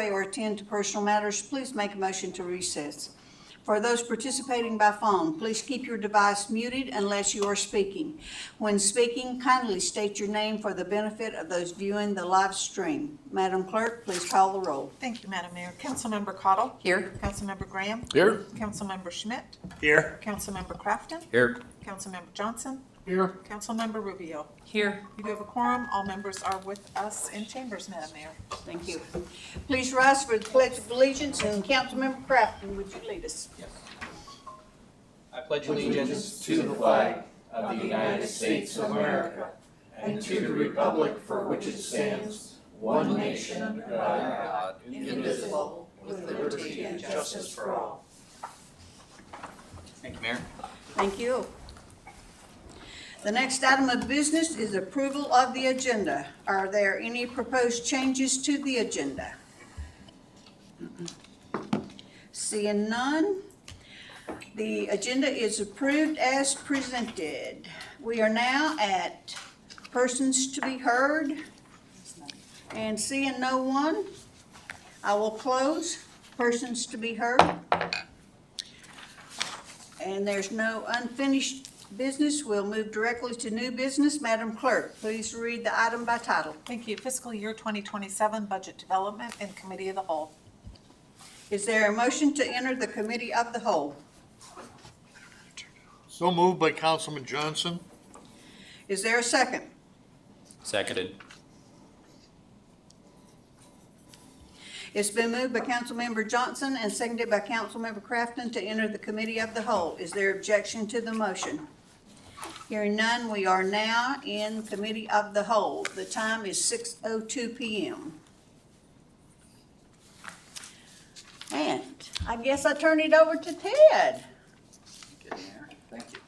away or attend to personal matters, please make a motion to recess. For those participating by phone, please keep your device muted unless you are speaking. When speaking, kindly state your name for the benefit of those viewing the live stream. Madam Clerk, please call the roll. Thank you, Madam Mayor. Councilmember Cottle. Here. Councilmember Graham. Here. Councilmember Schmidt. Here. Councilmember Crafton. Here. Councilmember Johnson. Here. Councilmember Rubio. Here. You do have a quorum. All members are with us in chambers, Madam Mayor. Thank you. Please rise for the Pledge of Allegiance, and Councilmember Crafton, would you lead us? I pledge allegiance to the flag of the United States of America and to the republic for which it stands, one nation under God, indivisible, with liberty and justice for all. Thank you, Mayor. Thank you. The next item of business is approval of the agenda. Are there any proposed changes to the agenda? Seeing none, the agenda is approved as presented. We are now at persons to be heard, and seeing no one, I will close persons to be heard. And there's no unfinished business. We'll move directly to new business. Madam Clerk, please read the item by title. Thank you. Fiscal year 2027 Budget Development and Committee of the Whole. Is there a motion to enter the Committee of the Whole? So moved by Councilman Johnson. Is there a second? Seconded. It's been moved by Councilmember Johnson and seconded by Councilmember Crafton to enter the Committee of the Whole. Is there objection to the motion? Hearing none, we are now in Committee of the Whole. The time is 6:02 p.m. And I guess I turn it over to Ted. Thank you.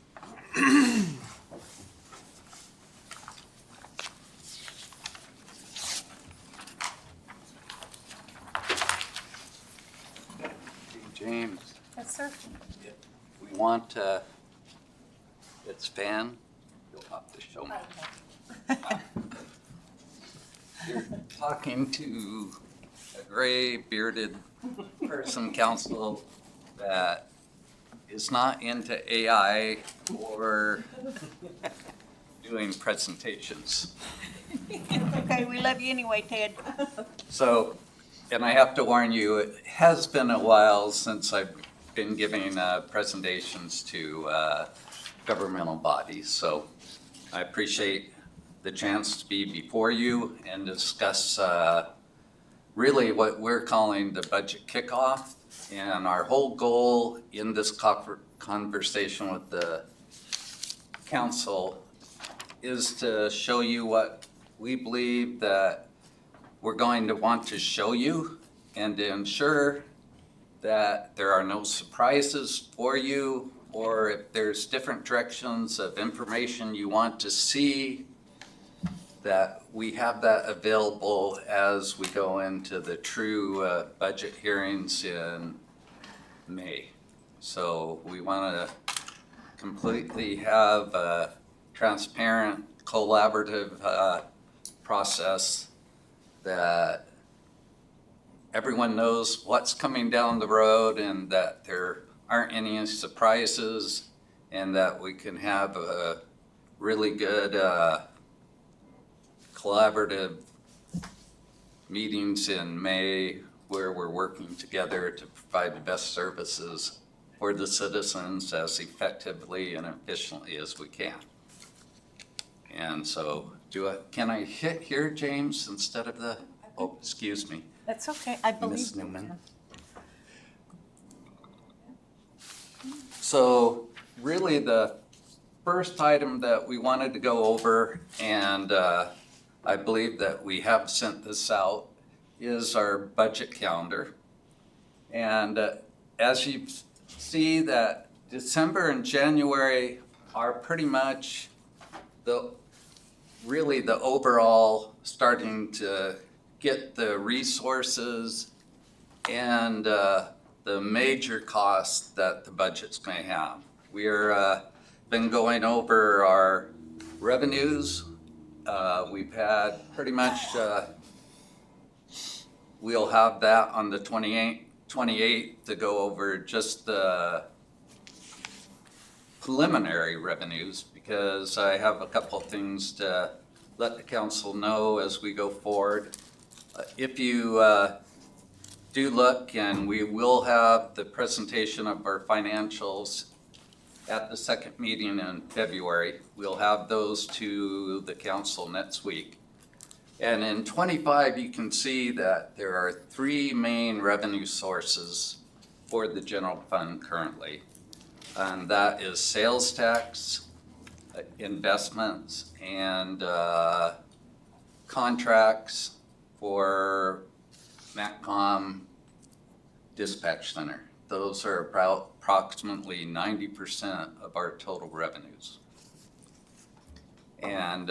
James, Yes, sir. we want its fan. You'll have to show me. You're talking to a gray bearded person, council, that is not into AI or doing presentations. Okay, we love you anyway, Ted. So, and I have to warn you, it has been a while since I've been giving presentations to governmental bodies. So I appreciate the chance to be before you and discuss really what we're calling the budget kickoff. And our whole goal in this conversation with the council is to show you what we believe that we're going to want to show you and to ensure that there are no surprises for you, or if there's different directions of information you want to see, that we have that available as we go into the true budget hearings in May. So we want to completely have a transparent, collaborative process that everyone knows what's coming down the road and that there aren't any surprises, and that we can have a really good collaborative meetings in May where we're working together to provide the best services for the citizens as effectively and efficiently as we can. And so can I hit here, James, instead of the, oh, excuse me. That's okay. I believe. Ms. Newman. So really the first item that we wanted to go over, and I believe that we have sent this out, is our budget calendar. And as you see that December and January are pretty much really the overall starting to get the resources and the major costs that the budget's going to have. We're been going over our revenues. We've had pretty much we'll have that on the 28th to go over just the preliminary revenues, because I have a couple of things to let the council know as we go forward. If you do look, and we will have the presentation of our financials at the second meeting in February. We'll have those to the council next week. And in 25, you can see that there are three main revenue sources for the general fund currently. And that is sales tax, investments, and contracts for MACCOM Dispatch Center. Those are about approximately 90% of our total revenues. And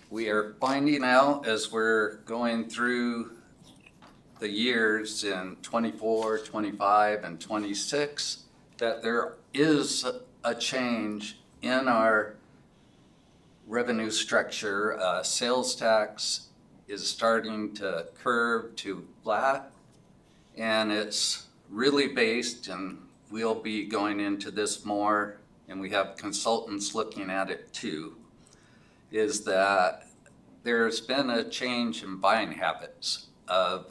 we are finding out as we're going through the years in 24, 25, and 26 that there is a change in our revenue structure. Sales tax is starting to curve to flat, and it's really based, and we'll be going into this more, and we have consultants looking at it too, is that there's been a change in buying habits of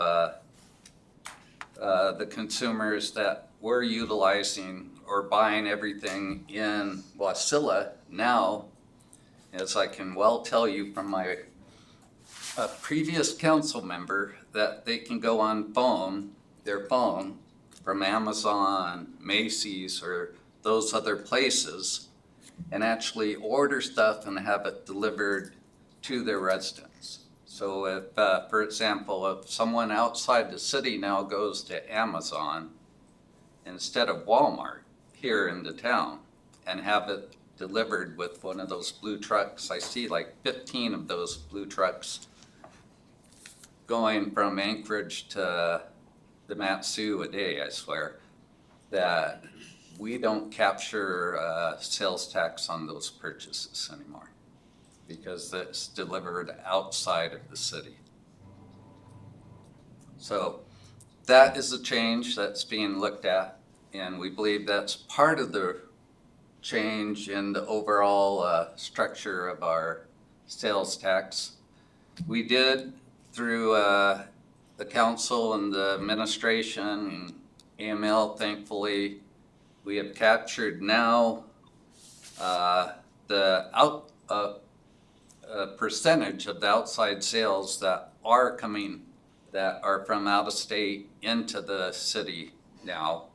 the consumers that were utilizing or buying everything in Wasilla now, as I can well tell you from my previous council member, that they can go on their phone from Amazon, Macy's, or those other places, and actually order stuff and have it delivered to their residence. So if, for example, if someone outside the city now goes to Amazon instead of Walmart here in the town and have it delivered with one of those blue trucks, I see like 15 of those blue trucks going from Anchorage to the Matsu a day, I swear, that we don't capture sales tax on those purchases anymore because it's delivered outside of the city. So that is a change that's being looked at, and we believe that's part of the change in the overall structure of our sales tax. We did, through the council and the administration and AML, thankfully, we have captured now the percentage of the outside sales that are coming, that are from out of state into the city now.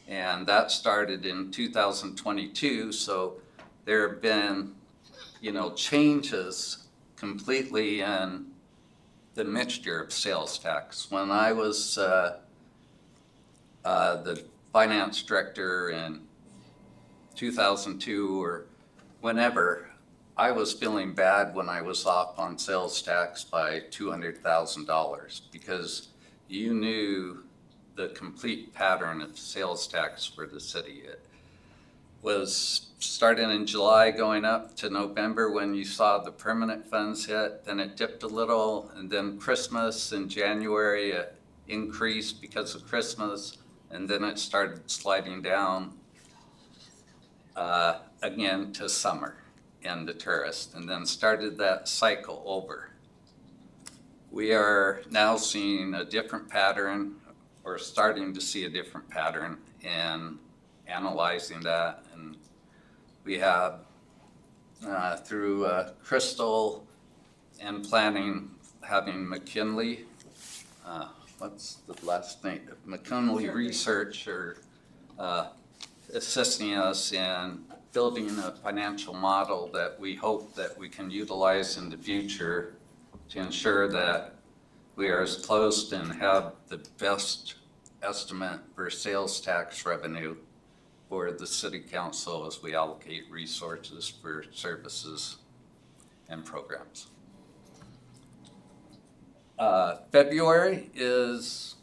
And that started in 2022, so there have been, changes completely in the mixture of sales tax. When I was the finance director in 2002 or whenever, I was feeling bad when I was off on sales tax by $200,000 because you knew the complete pattern of sales tax for the city. It was starting in July going up to November when you saw the permanent funds hit, then it dipped a little, and then Christmas in January it increased because of Christmas, and then it started sliding down again to summer and the tourist, and then started that cycle over. We are now seeing a different pattern, or starting to see a different pattern, and analyzing that. And we have through Crystal and planning, having McKinley, what's the last name? McKinley Research, or assisting us in building a financial model that we hope that we can utilize in the future to ensure that we are as close and have the best estimate for sales tax revenue for the city council as we allocate resources for services and programs. February is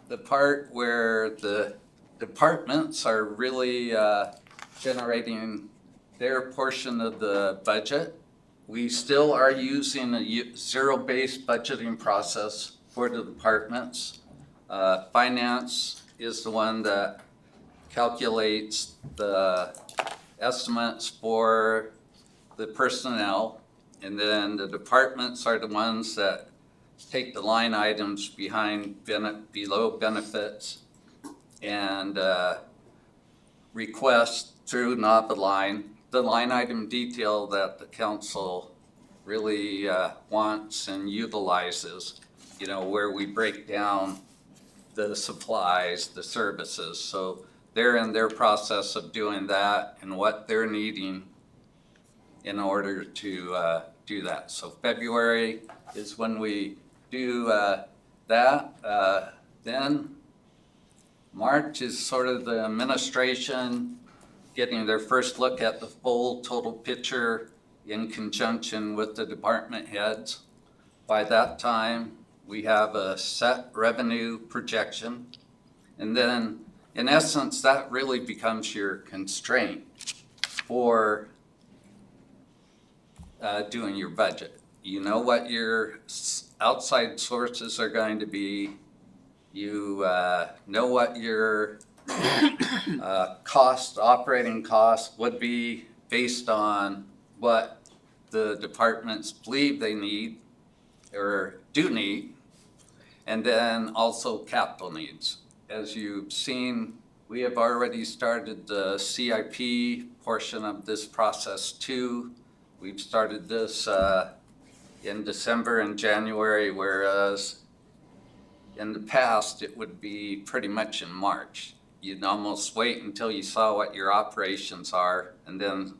the part where the departments are really generating their portion of the budget. We still are using a zero-based budgeting process for the departments. Finance is the one that calculates the estimates for the personnel. And then the departments are the ones that take the line items below benefits and request through not the line item detail that the council really wants and utilizes, you know, where we break down the supplies, the services. So they're in their process of doing that and what they're needing in order to do that. So February is when we do that. Then March is sort of the administration getting their first look at the full total picture in conjunction with the department heads. By that time, we have a set revenue projection. And then in essence, that really becomes your constraint for doing your budget. You know what your outside sources are going to be. You know what your operating cost would be based on what the departments believe they need or do need, and then also capital needs. As you've seen, we have already started the CIP portion of this process too. We've started this in December and January, whereas in the past it would be pretty much in March. You'd almost wait until you saw what your operations are and then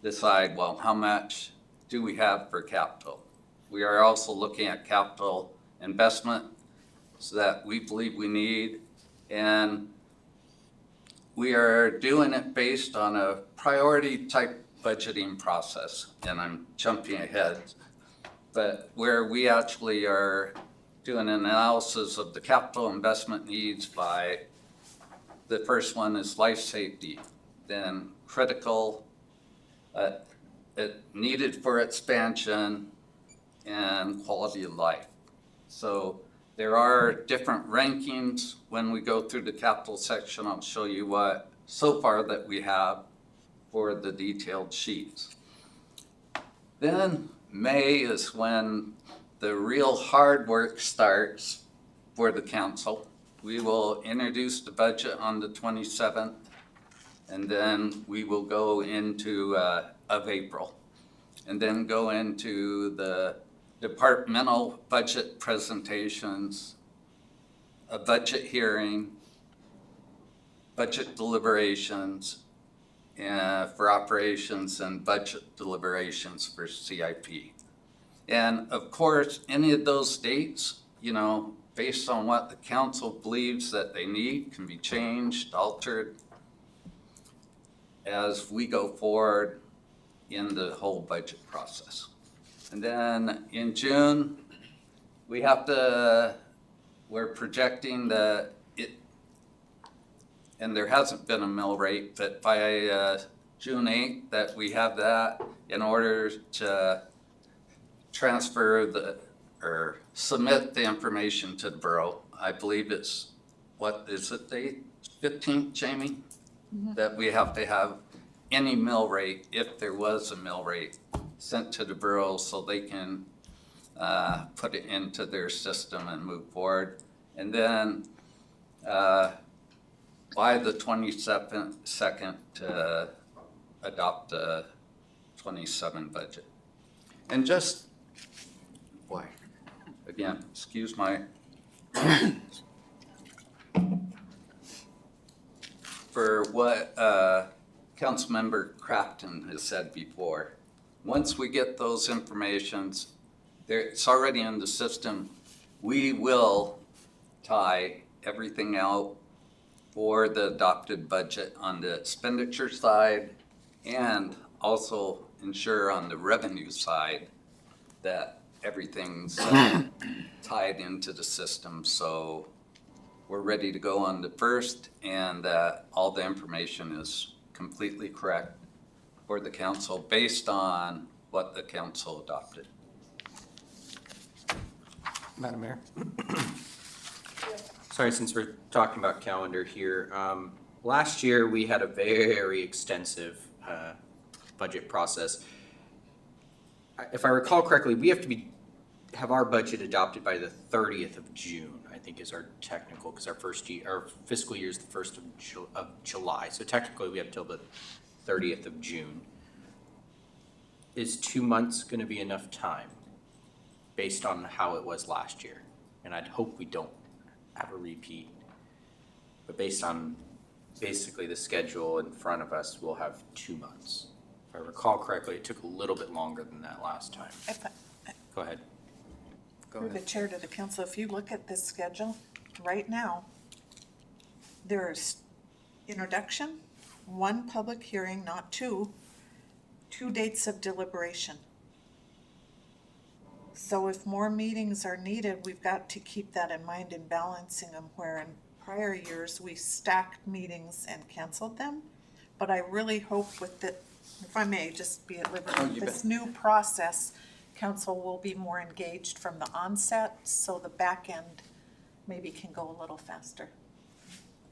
decide, well, how much do we have for capital? We are also looking at capital investment so that we believe we need, and we are doing it based on a priority type budgeting process, and I'm jumping ahead, but where we actually are doing an analysis of the capital investment needs by, the first one is life safety, then critical, needed for expansion, and quality of life. So there are different rankings. When we go through the capital section, I'll show you what so far that we have for the detailed sheets. Then May is when the real hard work starts for the council. We will introduce the budget on the 27th, and then we will go into of April, and then go into the departmental budget presentations, a budget hearing, budget deliberations for operations, and budget deliberations for CIP. And of course, any of those dates, you know, based on what the council believes that they need, can be changed, altered as we go forward in the whole budget process. And then in June, we're projecting that and there hasn't been a mill rate, but by June 8th that we have that in order to transfer or submit the information to the borough. I believe it's, what is it, the 15th, Jamie? Mm-hmm. That we have to have any mill rate, if there was a mill rate, sent to the borough so they can put it into their system and move forward. And then by the 22nd to adopt the 27 budget. And just, boy, again, excuse my, for what Councilmember Crafton has said before, once we get those informations, it's already in the system, we will tie everything out for the adopted budget on the expenditure side, and also ensure on the revenue side that everything's tied into the system. So we're ready to go on the first, and all the information is completely correct for the council based on what the council adopted. Madam Mayor. Sorry, since we're talking about calendar here, last year we had a very extensive budget process. If I recall correctly, we have to have our budget adopted by the 30th of June, I think is our technical, because our fiscal year is the 1st of July. So technically we have till the 30th of June. Is 2 months going to be enough time based on how it was last year? And I'd hope we don't have a repeat. But based on basically the schedule in front of us, we'll have 2 months. If I recall correctly, it took a little bit longer than that last time. Go ahead. Through the chair to the council, if you look at this schedule, right now, there's introduction, one public hearing, not two dates of deliberation. So if more meetings are needed, we've got to keep that in mind in balancing them, where in prior years, we stacked meetings and canceled them. But I really hope with the, if I may, just be at liberty, this new process, council will be more engaged from the onset, so the back end maybe can go a little faster.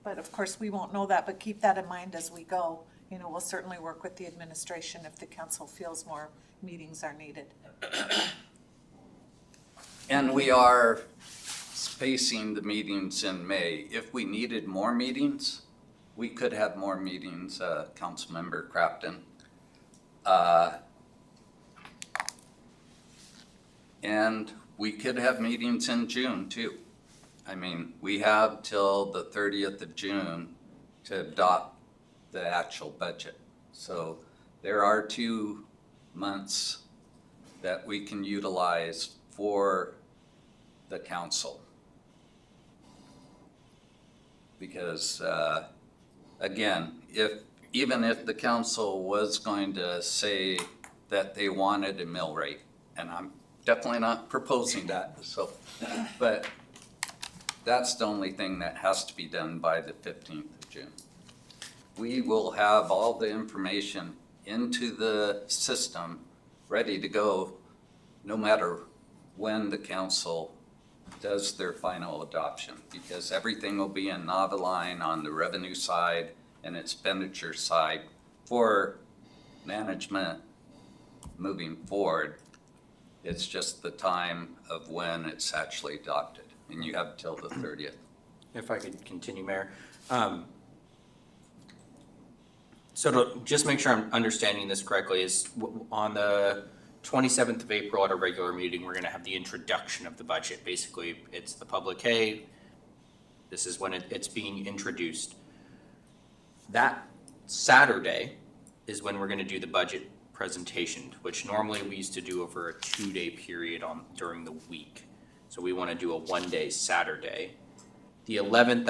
But of course, we won't know that, but keep that in mind as we go. You know, we'll certainly work with the administration if the council feels more meetings are needed. And we are spacing the meetings in May. If we needed more meetings, we could have more meetings, Councilmember Crafton. And we could have meetings in June too. I mean, we have till the 30th of June to adopt the actual budget. So there are 2 months that we can utilize for the council. Because again, even if the council was going to say that they wanted a mill rate, and I'm definitely not proposing that, so, but that's the only thing that has to be done by the 15th of June. We will have all the information into the system ready to go no matter when the council does their final adoption, because everything will be in Noveline on the revenue side and expenditure side for management moving forward. It's just the time of when it's actually adopted, and you have till the 30th. If I could continue, Mayor. So to just make sure I'm understanding this correctly, is on the 27th of April at a regular meeting, we're gonna have the introduction of the budget. Basically, it's the public, hey, this is when it's being introduced. That Saturday is when we're gonna do the budget presentation, which normally we used to do over a 2-day period during the week. So we wanna do a 1-day Saturday. The 11th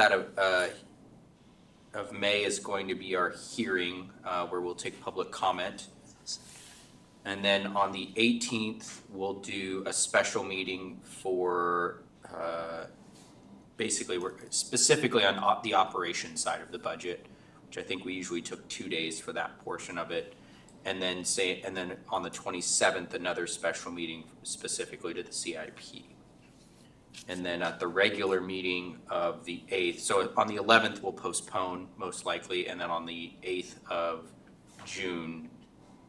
of May is going to be our hearing, where we'll take public comment. And then on the 18th, we'll do a special meeting for, basically, we're specifically on the operations side of the budget, which I think we usually took 2 days for that portion of it. And then on the 27th, another special meeting specifically to the CIP. And then at the regular meeting of the 8th, so on the 11th, we'll postpone most likely, and then on the 8th of June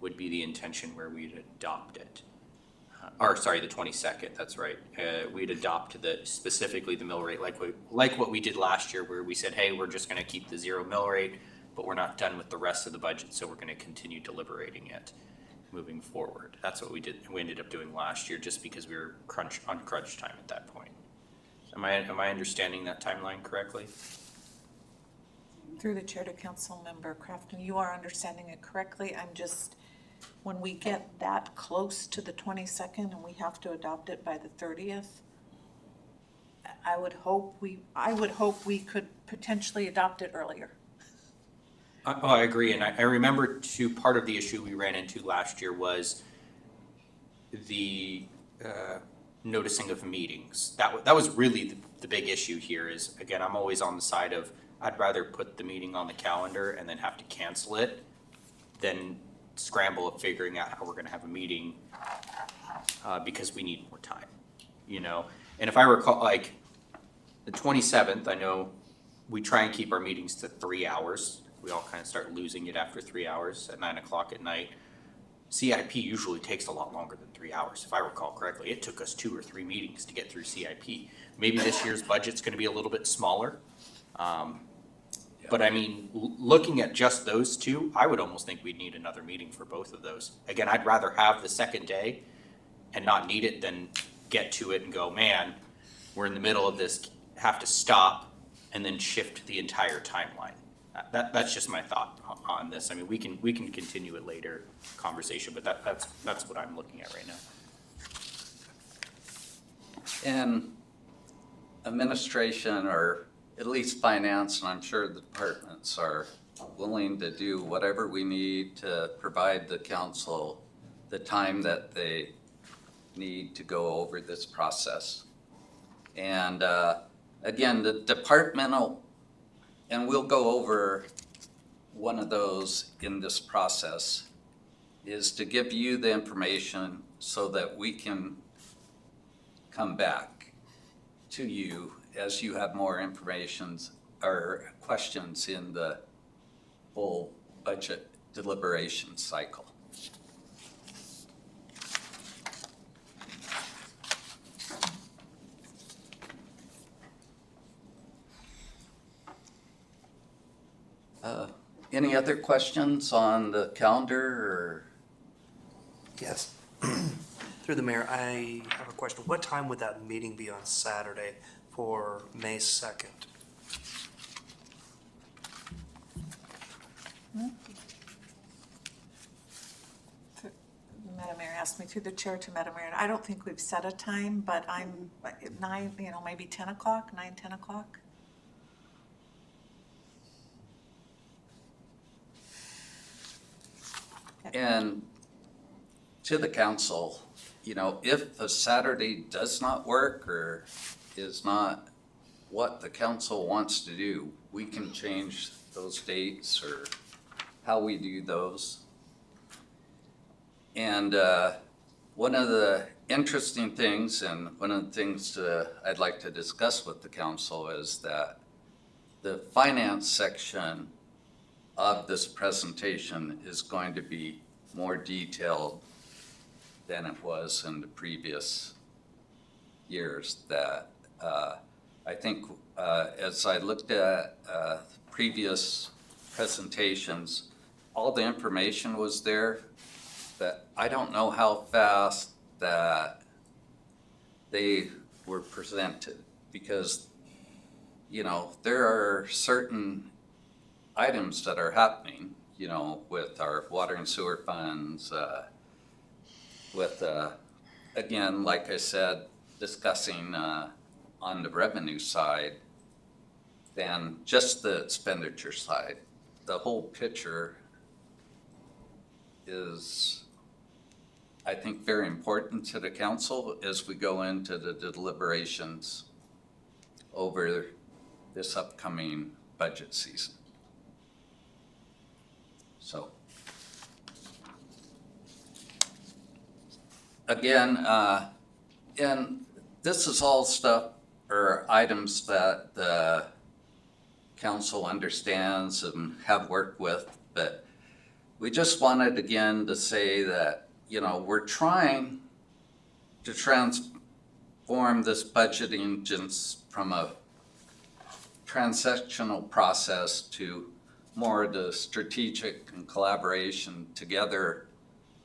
would be the intention where we'd adopt it. The 22nd, that's right. We'd adopt specifically the mill rate like what we did last year, where we said, hey, we're just gonna keep the 0 mill rate, but we're not done with the rest of the budget, so we're gonna continue deliberating it moving forward. That's what we did. We ended up doing last year just because we were on crunch time at that point. Am I understanding that timeline correctly? Through the chair to Councilmember Crafton, you are understanding it correctly. I'm just, when we get that close to the 22nd and we have to adopt it by the 30th, I would hope we could potentially adopt it earlier. I agree, and I remember too, part of the issue we ran into last year was the noticing of meetings. That was really the big issue here is, again, I'm always on the side of, I'd rather put the meeting on the calendar and then have to cancel it than scramble at figuring out how we're gonna have a meeting because we need more time, you know? And if I recall, like, the 27th, I know we try and keep our meetings to 3 hours. We all kind of start losing it after 3 hours at 9 o'clock at night. CIP usually takes a lot longer than 3 hours, if I recall correctly. It took us 2 or 3 meetings to get through CIP. Maybe this year's budget's gonna be a little bit smaller. But I mean, looking at just those two, I would almost think we'd need another meeting for both of those. Again, I'd rather have the second day and not need it than get to it and go, man, we're in the middle of this, have to stop and then shift the entire timeline. That's just my thought on this. I mean, we can continue it later conversation, but that's what I'm looking at right now. And administration, or at least finance, and I'm sure the departments are willing to do whatever we need to provide the council the time that they need to go over this process. And again, the departmental, and we'll go over one of those in this process, is to give you the information so that we can come back to you as you have more information or questions in the full budget deliberation cycle. Any other questions on the calendar or? Yes. Through the mayor, I have a question. What time would that meeting be on Saturday for May 2nd? Madam Mayor asked me through the chair to Madam Mayor, I don't think we've set a time, but I'm at 9, maybe 10 o'clock, 9, 10 o'clock. And to the council, if a Saturday does not work or is not what the council wants to do, we can change those dates or how we do those. And one of the interesting things, and one of the things I'd like to discuss with the council, is that the finance section of this presentation is going to be more detailed than it was in the previous years. That I think as I looked at previous presentations, all the information was there, but I don't know how fast that they were presented, because there are certain items that are happening, with our water and sewer funds, with, again, like I said, discussing on the revenue side than just the expenditure side. The whole picture is, I think, very important to the council as we go into the deliberations over this upcoming budget season. So, again, and this is all stuff or items that the council understands and have worked with, but we just wanted again to say that, we're trying to transform this budgeting just from a transactional process to more of the strategic and collaboration together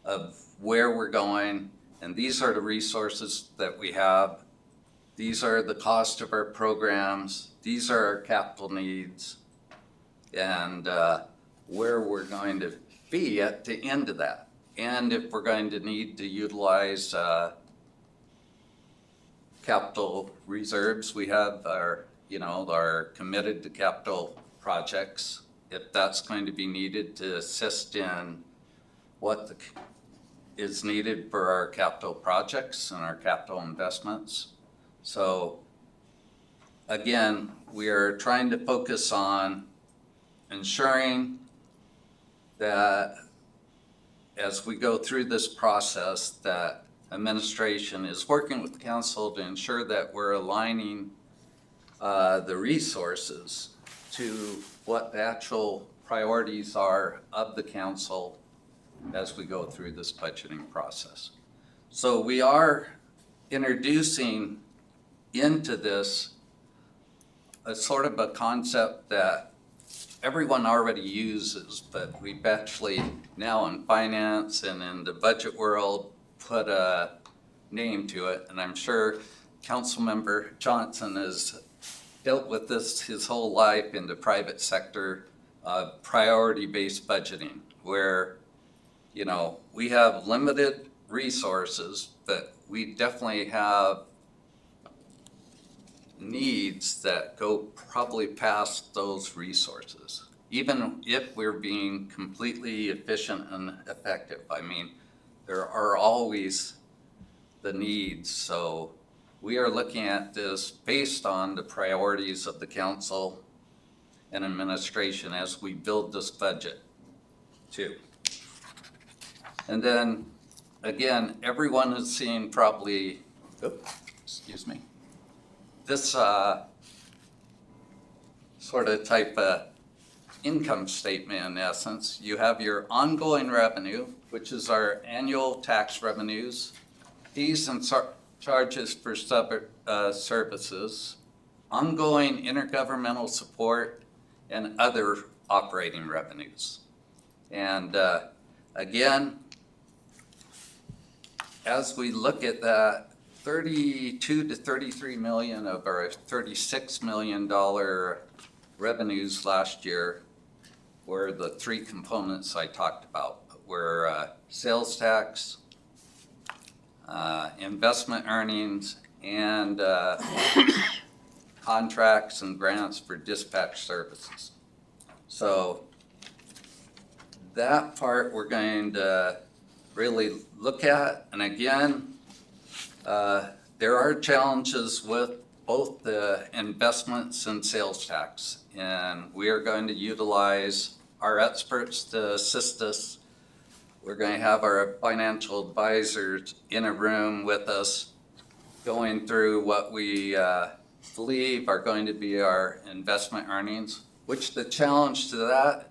of where we're going. And these are the resources that we have. These are the cost of our programs. These are our capital needs, and where we're going to be at the end of that. And if we're going to need to utilize capital reserves, we have our committed to capital projects, if that's going to be needed to assist in what is needed for our capital projects and our capital investments. So again, we are trying to focus on ensuring that as we go through this process, that administration is working with the council to ensure that we're aligning the resources to what the actual priorities are of the council as we go through this budgeting process. So we are introducing into this a sort of a concept that everyone already uses, but we've actually now in finance and in the budget world put a name to it. And I'm sure Councilmember Johnson has dealt with this his whole life in the private sector, priority-based budgeting, where, you know, we have limited resources, but we definitely have needs that go probably past those resources, even if we're being completely efficient and effective. I mean, there are always the needs. So we are looking at this based on the priorities of the council and administration as we build this budget too. And then again, everyone has seen probably, excuse me, this sort of type of income statement in essence. You have your ongoing revenue, which is our annual tax revenues, fees and charges for services, ongoing intergovernmental support, and other operating revenues. And again, as we look at that, 32 to 33 million of our $36 million revenues last year were the three components I talked about, were sales tax, investment earnings, and contracts and grants for dispatch services. So that part we're going to really look at. And again, there are challenges with both the investments and sales tax, and we are going to utilize our experts to assist us. We're going to have our financial advisors in a room with us going through what we believe are going to be our investment earnings, which the challenge to that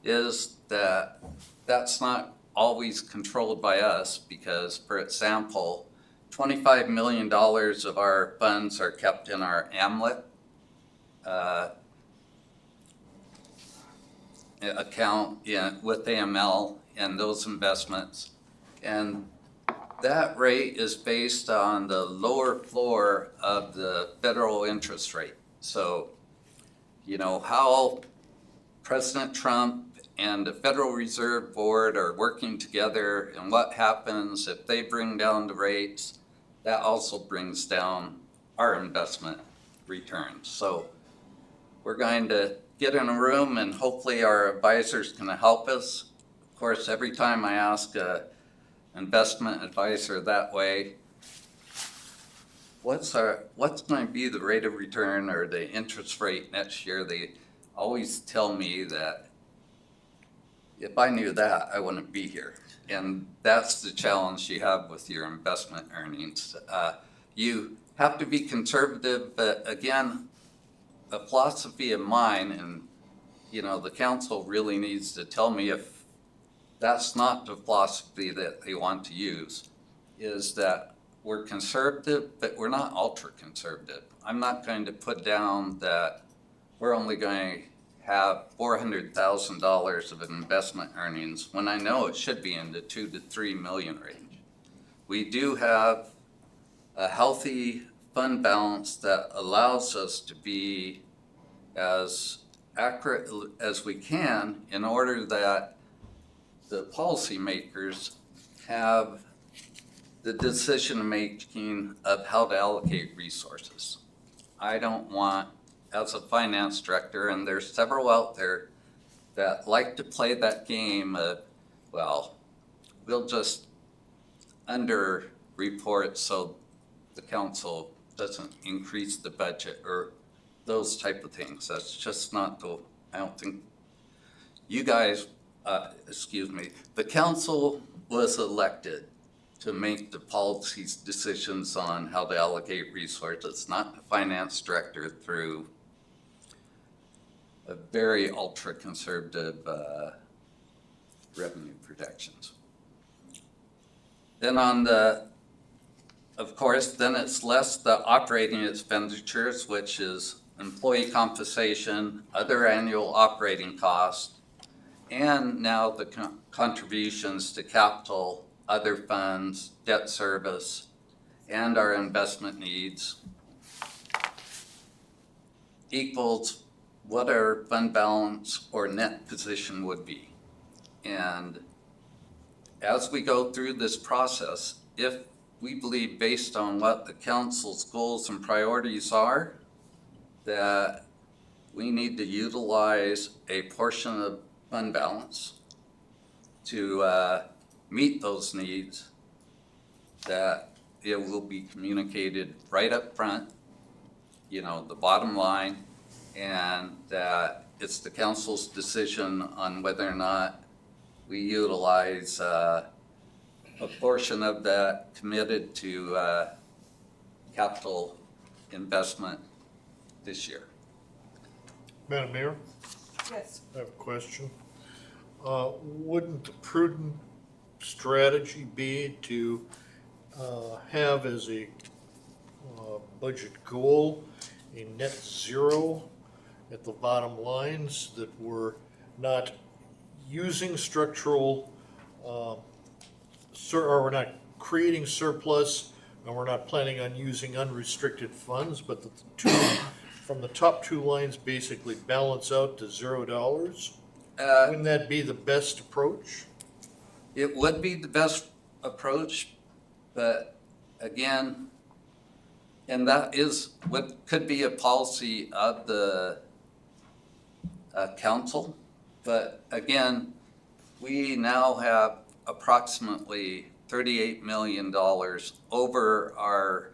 is that that's not always controlled by us because, for example, $25 million of our funds are kept in our AMLET account with AML and those investments. And that rate is based on the lower floor of the federal interest rate. So, you know, how President Trump and the Federal Reserve Board are working together and what happens if they bring down the rates, that also brings down our investment returns. So we're going to get in a room and hopefully our advisors can help us. Of course, every time I ask an investment advisor that way, what's going to be the rate of return or the interest rate next year, they always tell me that if I knew that, I wouldn't be here. And that's the challenge you have with your investment earnings. You have to be conservative, but again, a philosophy of mine, and you know, the council really needs to tell me if that's not the philosophy that they want to use, is that we're conservative, but we're not ultra conservative. I'm not going to put down that we're only going to have $400,000 of investment earnings when I know it should be in the 2 to 3 million range. We do have a healthy fund balance that allows us to be as accurate as we can in order that the policymakers have the decision making of how to allocate resources. I don't want, as a finance director, and there's several out there that like to play that game of, well, we'll just under-report so the council doesn't increase the budget or those type of things. That's just not the, I don't think, you guys, the council was elected to make the policies decisions on how to allocate resources, not the finance director through a very ultra-conservative revenue projections. Then on the, of course, then it's less the operating expenditures, which is employee compensation, other annual operating costs, and now the contributions to capital, other funds, debt service, and our investment needs equals what our fund balance or net position would be. And as we go through this process, if we believe based on what the council's goals and priorities are, that we need to utilize a portion of fund balance to meet those needs, that it will be communicated right up front, you know, the bottom line, and that it's the council's decision on whether or not we utilize a portion of that committed to capital investment this year. Madam Mayor, Yes. I have a question. Wouldn't the prudent strategy be to have as a budget goal a net zero at the bottom lines, that we're not using structural, or we're not creating surplus, and we're not planning on using unrestricted funds, but that the two, from the top two lines basically balance out to $0? Wouldn't that be the best approach? It would be the best approach, but again, and that is what could be a policy of the council. But again, we now have approximately $38 million over our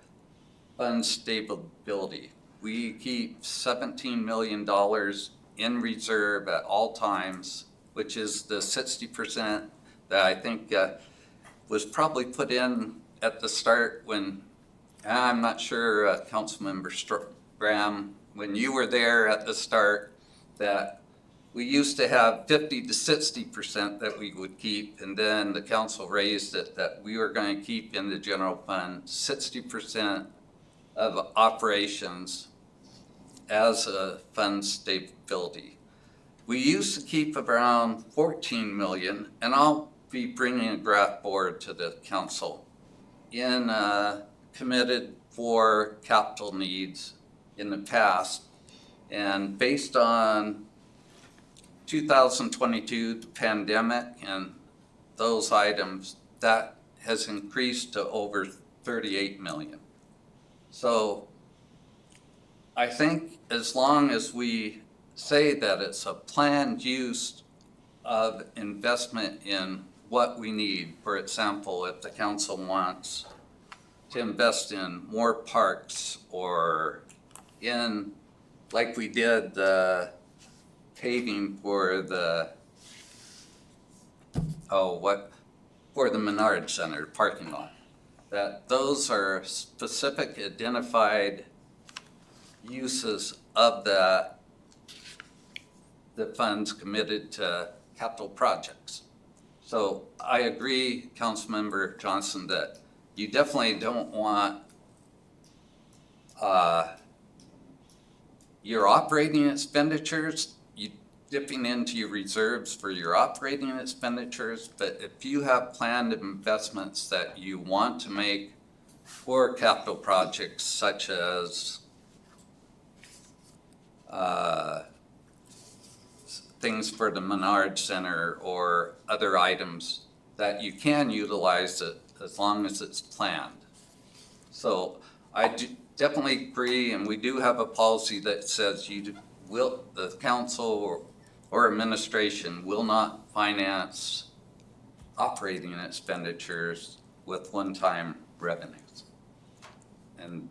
fund stability. We keep $17 million in reserve at all times, which is the 60% that I think was probably put in at the start when, I'm not sure, Councilmember Graham, when you were there at the start, that we used to have 50 to 60% that we would keep, and then the council raised it that we were going to keep in the general fund 60% of operations as a fund stability. We used to keep around 14 million, and I'll be bringing a draft board to the council in committed for capital needs in the past. And based on 2022, the pandemic and those items, that has increased to over 38 million. So I think as long as we say that it's a planned use of investment in what we need, for example, if the council wants to invest in more parks or in, like we did, the paving for the, for the Menard Center parking lot, that those are specific identified uses of the funds committed to capital projects. So I agree, Councilmember Johnson, that you definitely don't want your operating expenditures, you dipping into your reserves for your operating expenditures, but if you have planned investments that you want to make for capital projects such as things for the Menard Center or other items, that you can utilize it as long as it's planned. So I do definitely agree, and we do have a policy that says the council or administration will not finance operating expenditures with one-time revenues. And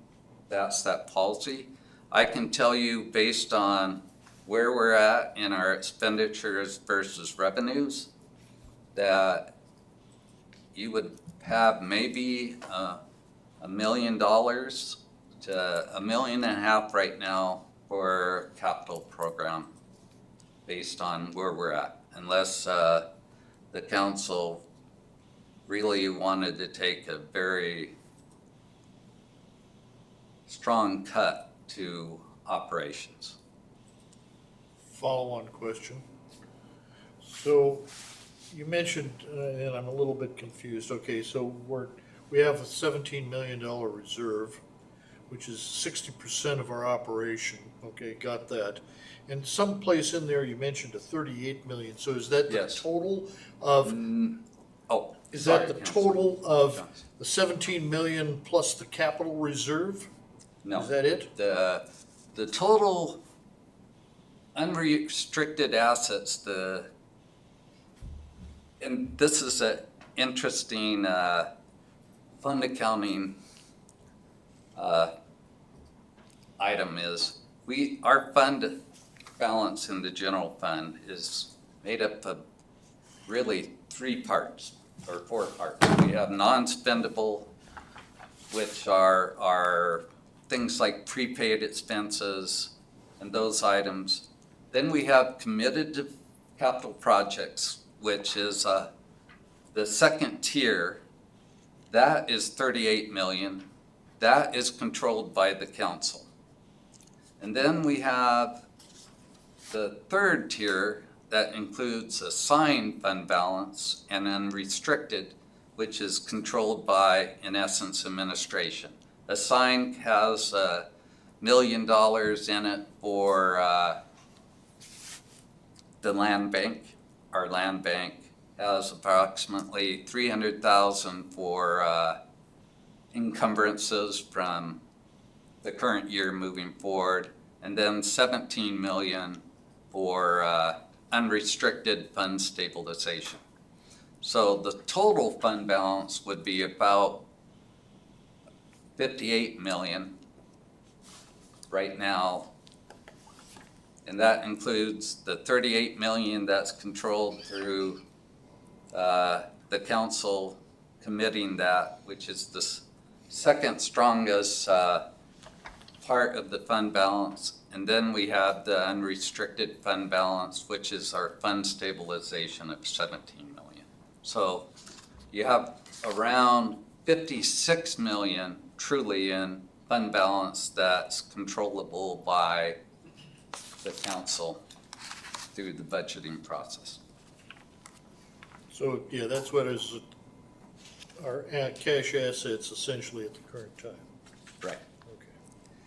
that's that policy. I can tell you, based on where we're at in our expenditures versus revenues, that you would have maybe $1 million to $1.5 million right now for capital program based on where we're at, unless the council really wanted to take a very strong cut to operations. Follow-on question. So you mentioned, and I'm a little bit confused, okay, so we have a $17 million reserve, which is 60% of our operation, okay, got that. And someplace in there you mentioned a 38 million, so is that the Yes. total of, Oh, is sorry, that the Councilman. total of Johnson. the 17 million plus the capital reserve? No. Is that it? The total unrestricted assets, and this is an interesting fund accounting item is, our fund balance in the general fund is made up of really 3 parts or 4 parts. We have non-spendable, which are things like prepaid expenses and those items. Then we have committed to capital projects, which is the second tier. That is 38 million. That is controlled by the council. And then we have the third tier that includes assigned fund balance and unrestricted, which is controlled by, in essence, administration. Assigned has $1 million in it for the land bank. Our land bank has approximately 300,000 for encumbrances from the current year moving forward, and then 17 million for unrestricted fund stabilization. So the total fund balance would be about 58 million right now. And that includes the 38 million that's controlled through the council committing that, which is the second strongest part of the fund balance. And then we have the unrestricted fund balance, which is our fund stabilization of 17 million. So you have around 56 million truly in fund balance that's controllable by the council through the budgeting process. So, yeah, that's what is our cash assets essentially at the current time. Right. Okay.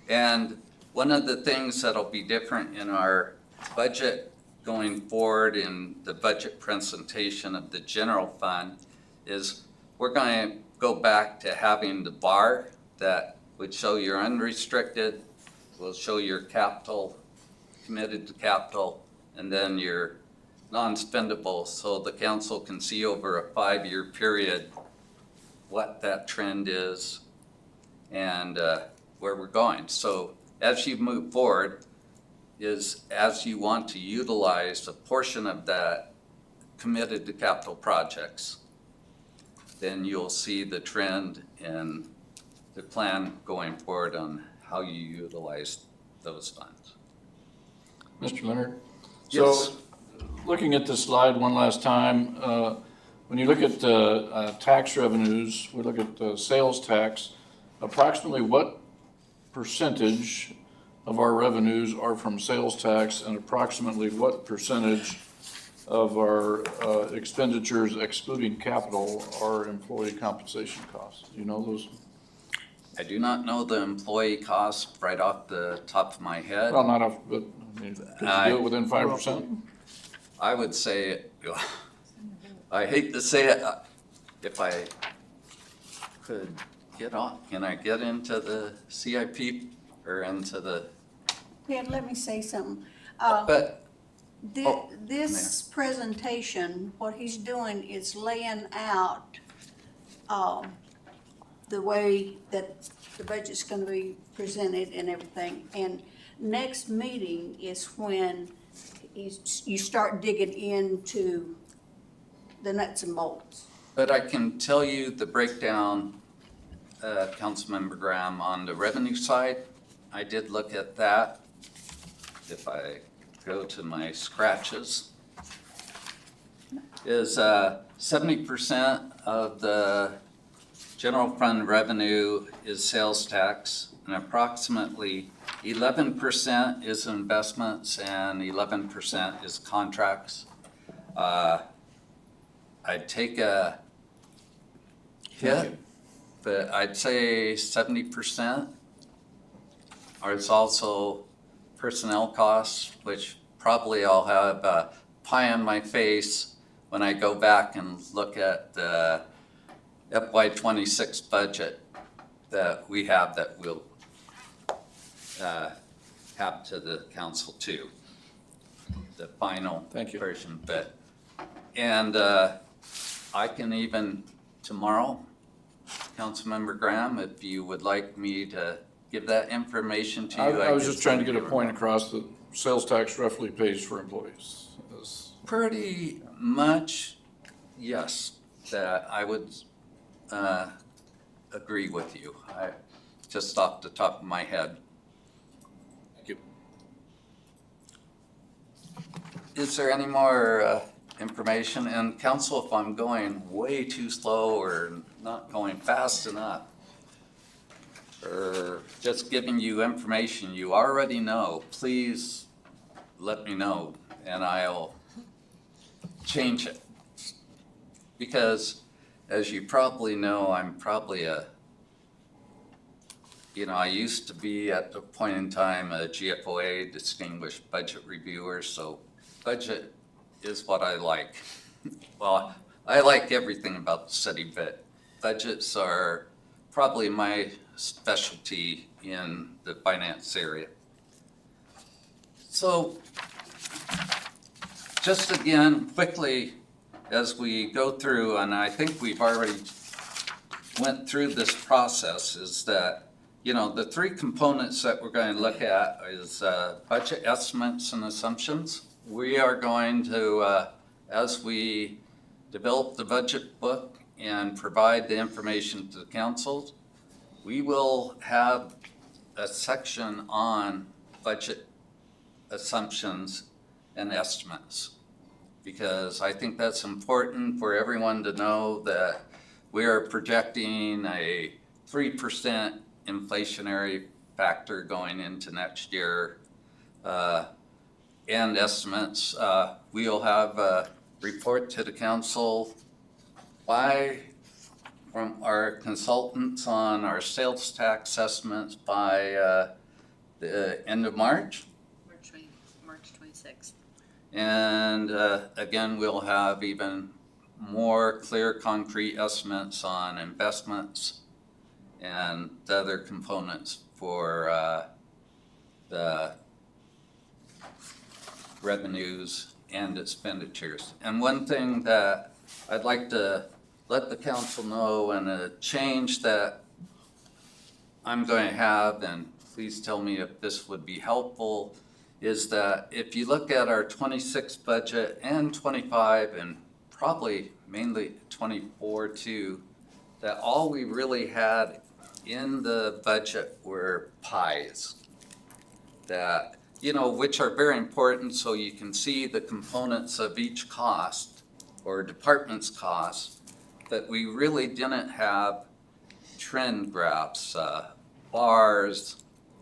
And one of the things that'll be different in our budget going forward in the budget presentation of the general fund is we're going to go back to having the bar that would show your unrestricted, will show your capital, committed to capital, and then your non-spendable, so the council can see over a 5-year period what that trend is and where we're going. So as you move forward, is as you want to utilize a portion of that committed to capital projects, then you'll see the trend and the plan going forward on how you utilize those funds. Mr. Leonard? Yes. So, looking at this slide one last time, when you look at tax revenues, we look at sales tax, approximately what percentage of our revenues are from sales tax, and approximately what percentage of our expenditures excluding capital are employee compensation costs? Do you know those? I do not know the employee cost right off the top of my head. Well, not off, but I mean, could you do it within 5%? I would say, I hate to say it, if I could get on, can I get into the CIP or into the, Yeah, let me say something. but, This presentation, what he's doing is laying out the way that the budget's gonna be presented and everything. And next meeting is when you start digging into the nuts and bolts. But I can tell you the breakdown, Councilmember Graham, on the revenue side. I did look at that. If I go to my scratches, is 70% of the general fund revenue is sales tax, and approximately 11% is investments and 11% is contracts. I'd take a hit, but I'd say 70% is also personnel costs, which probably I'll have a pie on my face when I go back and look at the FY26 budget that we have that we'll have to the council too, the final Thank you. version. But, and I can even tomorrow, Councilmember Graham, if you would like me to give that information to you. I was can just trying to get a send you point across that sales tax roughly pays for employees. That's- Pretty much, yes, that I would agree with you. Just off the top of my head. Thank you. Is there any more information? And council, if I'm going way too slow or not going fast enough, or just giving you information you already know, please let me know and I'll change it. Because as you probably know, I'm probably I used to be at the point in time a GFOA, Distinguished Budget Reviewer, so budget is what I like. Well, I like everything about the city, but budgets are probably my specialty in the finance area. So just again, quickly, as we go through, and I think we've already went through this process, is that, the three components that we're going to look at is budget estimates and assumptions. We are going to, as we develop the budget book and provide the information to the council, we will have a section on budget assumptions and estimates. Because I think that's important for everyone to know that we are projecting a 3% inflationary factor going into next year. And estimates, we'll have a report to the council from our consultants on our sales tax estimates by the end of March. March 26th. And again, we'll have even more clear, concrete estimates on investments and the other components for the revenues and expenditures. And one thing that I'd like to let the council know, and a change that I'm going to have, and please tell me if this would be helpful, is that if you look at our 26 budget and 25 and probably mainly 24 too, that all we really had in the budget were pies that, which are very important so you can see the components of each cost or department's cost, but we really didn't have trend graphs, bars,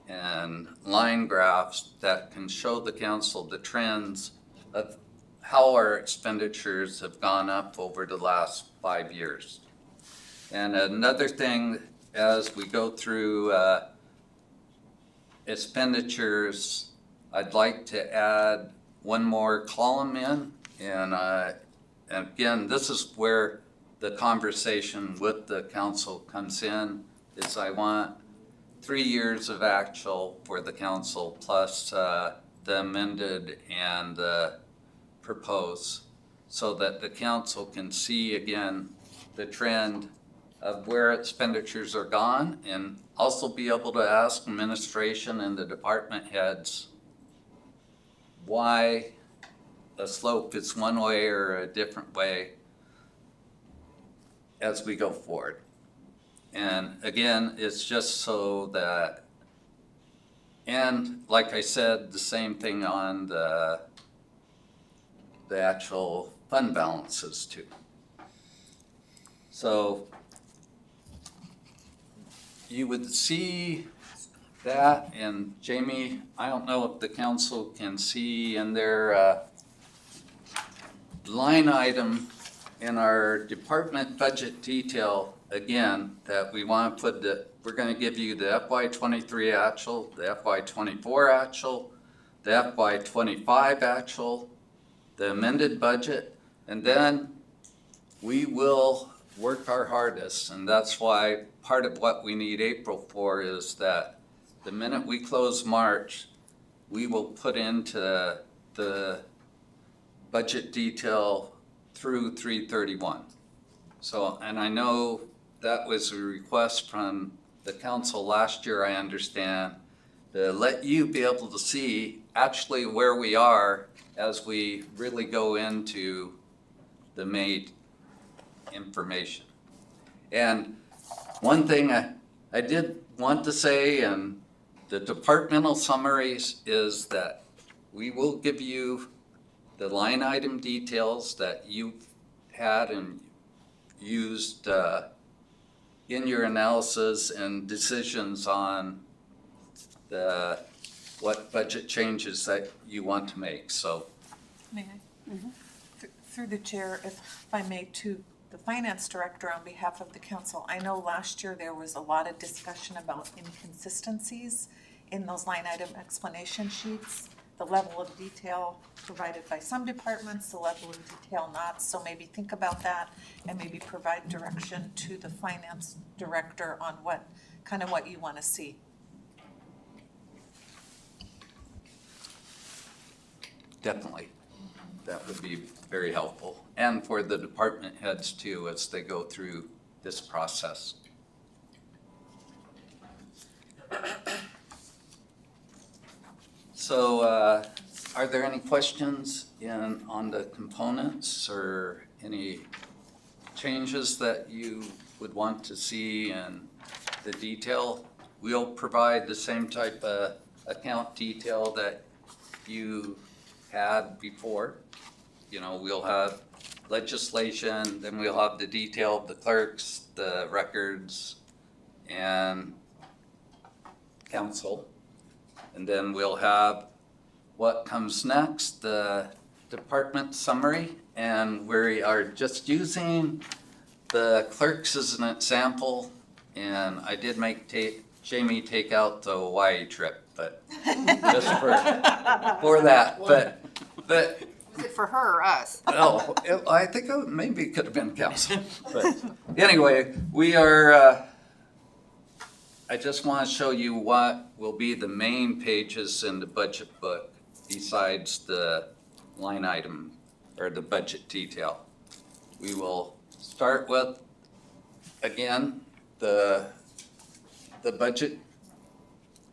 and line graphs that can show the council the trends of how our expenditures have gone up over the last 5 years. And another thing, as we go through expenditures, I'd like to add one more column in. And again, this is where the conversation with the council comes in, is I want 3 years of actual for the council plus the amended and the proposed, so that the council can see again the trend of where expenditures are gone, and also be able to ask administration and the department heads why the slope is one way or a different way. as we go forward. And again, it's just so that, and like I said, the same thing on the actual fund balances too. So you would see that, and Jamie, I don't know if the council can see in their line item in our department budget detail, again, that we want to put we're going to give you the FY23 actual, the FY24 actual, the FY25 actual, the amended budget, and then we will work our hardest. And that's why part of what we need April for is that the minute we close March, we will put into the budget detail through 3/31. So, and I know that was a request from the council last year, I understand, to let you be able to see actually where we are as we really go into the May information. And one thing I did want to say in the departmental summaries is that we will give you the line item details that you've had and used in your analysis and decisions on what budget changes that you want to make. So, May I? Through the chair, if I may, to the finance director on behalf of the council, I know last year there was a lot of discussion about inconsistencies in those line item explanation sheets, the level of detail provided by some departments, the level of detail not. So maybe think about that and maybe provide direction to the finance director on what you want to see. definitely, that would be very helpful. And for the department heads too, as they go through this process. So, are there any questions on the components or any changes that you would want to see in the detail? We'll provide the same type of account detail that you had before. You know, we'll have legislation, then we'll have the detail of the clerks, the records, and council. And then we'll have what comes next, the department summary, and we are just using the clerks as an example. And I did make Jamie take out the Hawaii trip, but just for that, but. Was it for her or us? Oh, I think maybe it could have been council, but anyway, we are, I just want to show you what will be the main pages in the budget book besides the line item or the budget detail. We will start with, again, the budget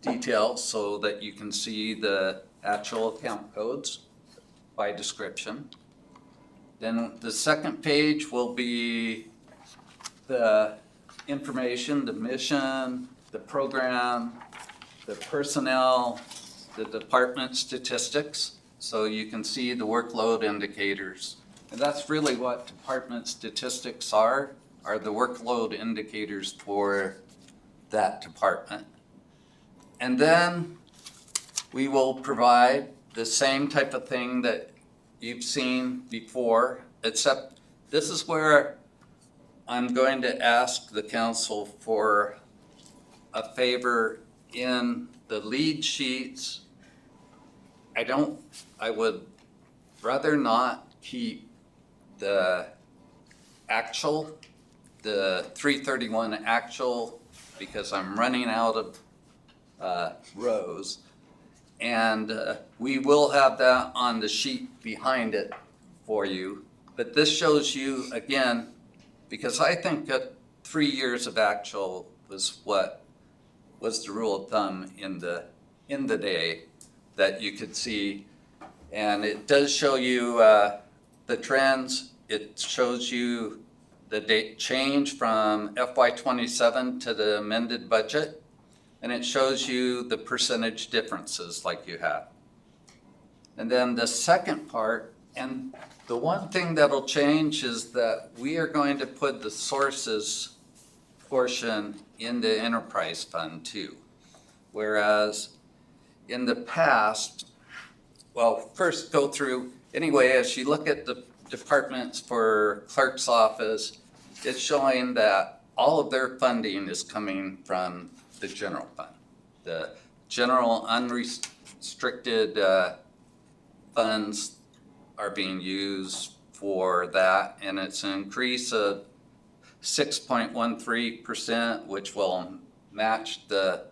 details so that you can see the actual account codes by description. Then the second page will be the information, the mission, the program, the personnel, the department statistics, so you can see the workload indicators. And that's really what department statistics are the workload indicators for that department. And then we will provide the same type of thing that you've seen before, except this is where I'm going to ask the council for a favor in the lead sheets. I would rather not keep the actual, the 331 actual, because I'm running out of rows. And we will have that on the sheet behind it for you. But this shows you, again, because I think that 3 years of actual was what was the rule of thumb in the day that you could see. And it does show you the trends. It shows you the date change from FY27 to the amended budget, and it shows you the percentage differences like you have. And then the second part, and the one thing that'll change is that we are going to put the sources portion in the enterprise fund too. Whereas in the past, well, first go through, anyway, as you look at the departments for clerk's office, it's showing that all of their funding is coming from the general fund. The general unrestricted funds are being used for that, and it's an increase of 6.13%, which will match the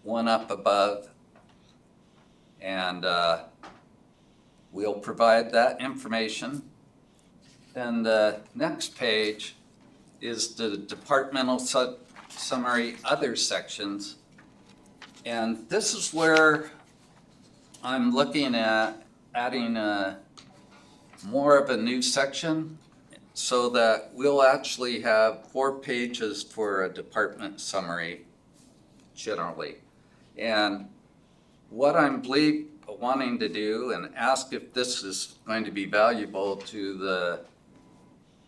one up above. And we'll provide that information. Then the next page is the departmental summary other sections. And this is where I'm looking at adding more of a new section so that we'll actually have 4 pages for a department summary generally. And what I'm wanting to do and ask if this is going to be valuable to the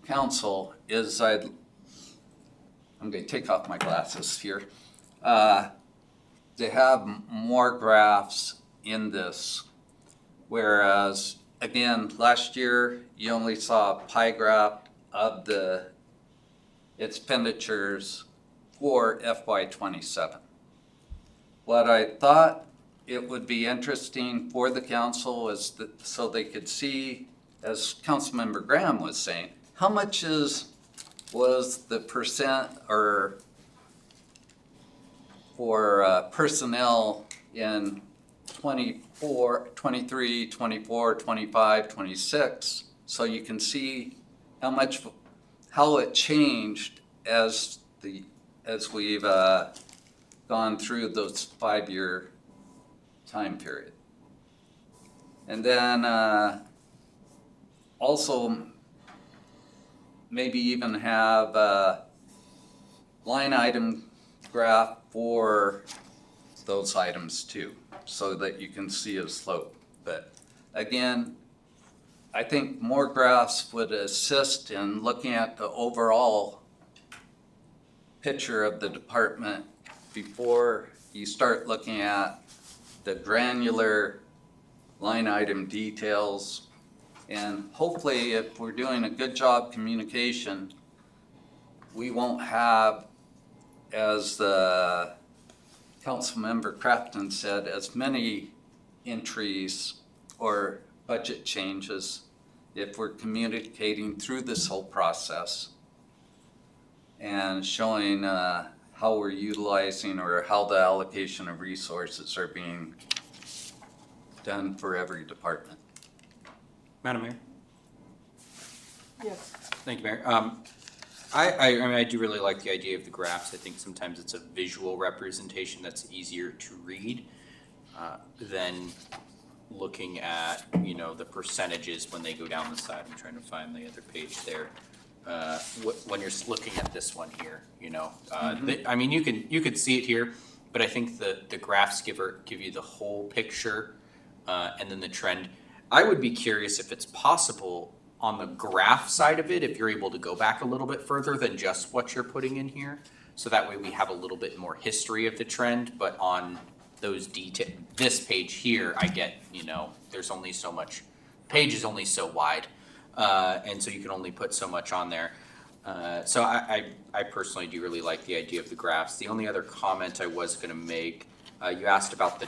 council is I'm going to take off my glasses here, to have more graphs in this. Whereas, again, last year you only saw a pie graph of the expenditures for FY27. What I thought it would be interesting for the council is that so they could see, as Councilmember Graham was saying, how much was the percent or for personnel in 24, 23, 24, 25, 26, so you can see how it changed as we've gone through those 5-year time period. And then also maybe even have a line item graph for those items too, so that you can see a slope. But again, I think more graphs would assist in looking at the overall picture of the department before you start looking at the granular line item details. And hopefully, if we're doing a good job communication, we won't have, as the Councilmember Crafton said, as many entries or budget changes if we're communicating through this whole process and showing how we're utilizing or how the allocation of resources are being done for every department. Madam Mayor? Yes. Thank you, Mayor. I mean, I do really like the idea of the graphs. I think sometimes it's a visual representation that's easier to read than looking at, the percentages when they go down the side. I'm trying to find the other page there. When you're looking at this one here, I mean, you could see it here, but I think the graphs give you the whole picture and then the trend. I would be curious if it's possible on the graph side of it, if you're able to go back a little bit further than just what you're putting in here. So that way we have a little bit more history of the trend, but on those this page here, I get, there's only so much, page is only so wide. And so you can only put so much on there. So I personally do really like the idea of the graphs. The only other comment I was gonna make, you asked about the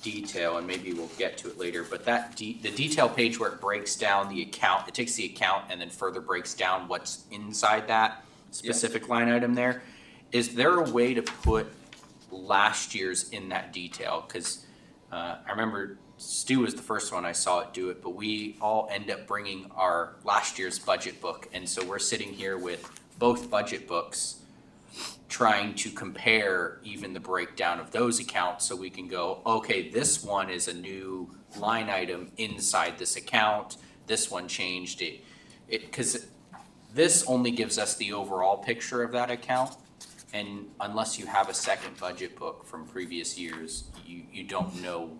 detail, and maybe we'll get to it later, but the detail page where it breaks down the account, it takes the account and then further breaks down what's inside that specific line item there. Is there a way to put last year's in that detail? Because I remember Stu was the first one I saw it do it, but we all end up bringing our last year's budget book, and so we're sitting here with both budget books trying to compare even the breakdown of those accounts so we can go, okay, this one is a new line item inside this account, this one changed it. Because This only gives us the overall picture of that account. And unless you have a second budget book from previous years, you don't know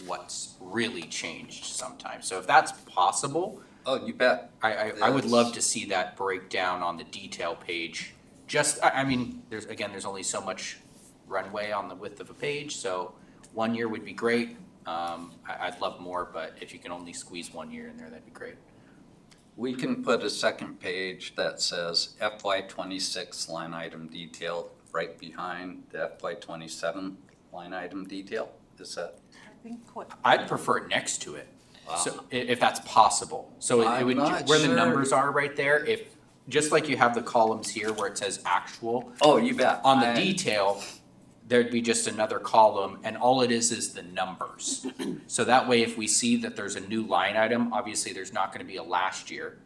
what's really changed sometimes. So if that's possible, Oh, you bet. I would love to see that breakdown on the detail page. Just, I mean, there's only so much runway on the width of a page, so 1 year would be great. I'd love more, but if you can only squeeze 1 year in there, that'd be great. We can put a second page that says FY26 line item detail right behind the FY27 line item detail. Is that? I think what, I'd prefer it next to it, so if that's possible. So it would, I'm not where the sure. numbers are right there, if, just like you have the columns here where it says actual, Oh, you bet. on the I- detail, there'd be just another column, and all it is the numbers. So that way, if we see that there's a new line item, obviously, there's not gonna be a last year.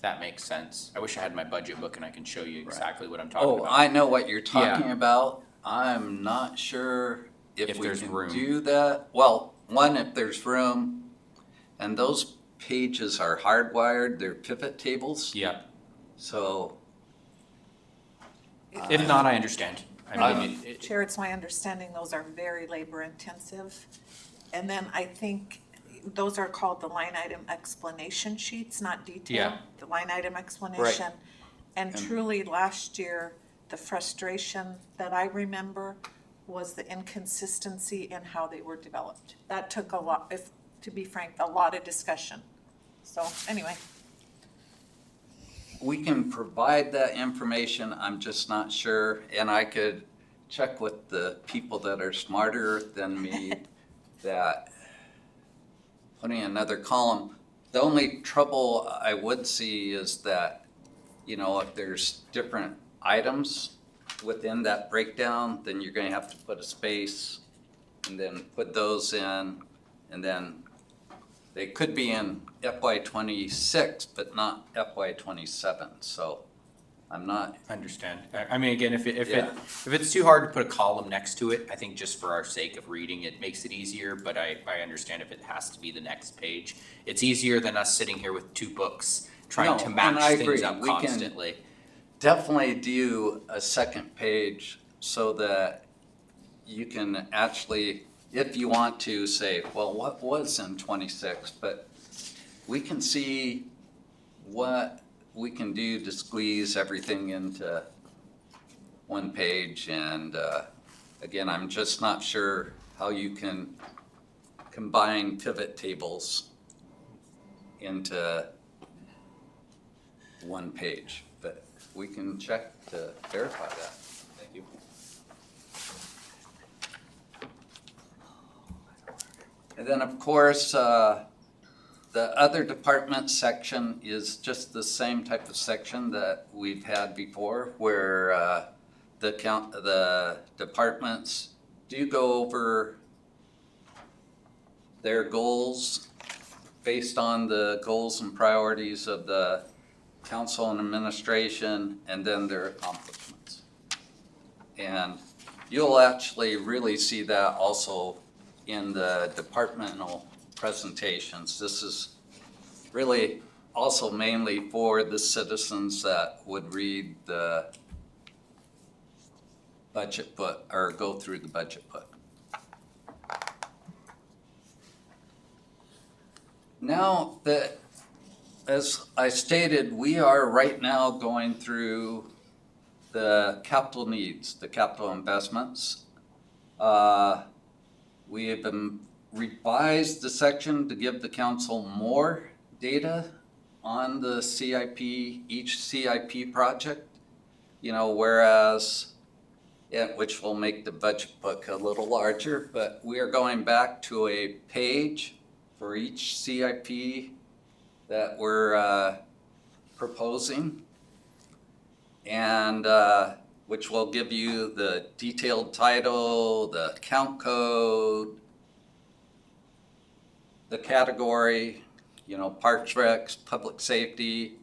That makes sense. I wish I had my budget book and I can show you exactly what I'm talking Oh, about. I know what you're talking Yeah. about. I'm not sure If if we there's can room. do that. Well, one, if there's room, and those pages are hardwired, they're pivot tables. Yeah, So if not, I understand. I mean, Chair, it's my understanding those are very labor intensive. And then I think those are called the line item explanation sheets, not detail. Yeah. The line item explanation. And truly, last year, the frustration that I remember was the inconsistency in how they were developed. That took a lot, if, to be frank, a lot of discussion. So anyway, we can provide that information, I'm just not sure, and I could check with the people that are smarter than me that putting another column, the only trouble I would see is that, you know, if there's different items within that breakdown, then you're gonna have to put a space and then put those in, and then they could be in FY26, but not FY27, so I'm not, understand. I mean, again, if Yeah. it's too hard to put a column next to it, I think just for our sake of reading, it makes it easier, but I understand if it has to be the next page. It's easier than us sitting here with two books, trying No, to and match I things agree. up We can- constantly. definitely do a second page so that you can actually, if you want to, say, well, what was in 26? But we can see what we can do to squeeze everything into one page. And again, I'm just not sure how you can combine pivot tables into one page, but we can check to verify that. Thank you. And then, of course, the other department section is just the same type of section that we've had before, where the departments do go over their goals based on the goals and priorities of the council and administration, and then their accomplishments. And you'll actually really see that also in the departmental presentations. This is really also mainly for the citizens that would read the budget book or go through the budget book. Now that, as I stated, we are right now going through the capital needs, the capital investments. We have revised the section to give the council more data on the CIP, each CIP project. You know, whereas, which will make the budget book a little larger, but we are going back to a page for each CIP that we're proposing, and which will give you the detailed title, the count code, the category, you know, parks, recs, public safety.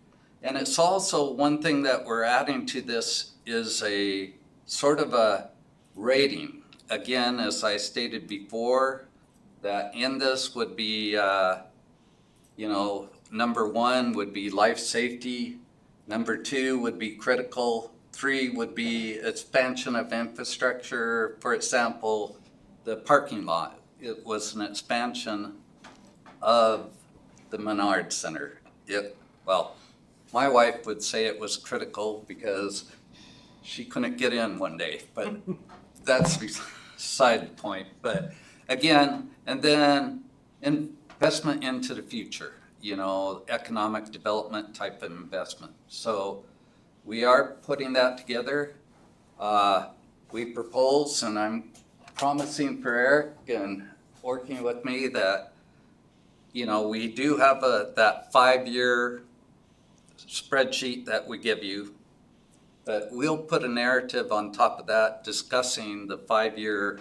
And it's also, one thing that we're adding to this is a sort of a rating. Again, as I stated before, that in this would be, you know, number one would be life safety, Number 2 would be critical. 3 would be expansion of infrastructure. For example, the parking lot. It was an expansion of the Menard Center. Well, my wife would say it was critical because she couldn't get in one day, but that's beside the point. But again, and then investment into the future, economic development type of investment. So we are putting that together. We propose, and I'm promising for Eric and working with me that, we do have that 5-year spreadsheet that we give you, but we'll put a narrative on top of that discussing the 5-year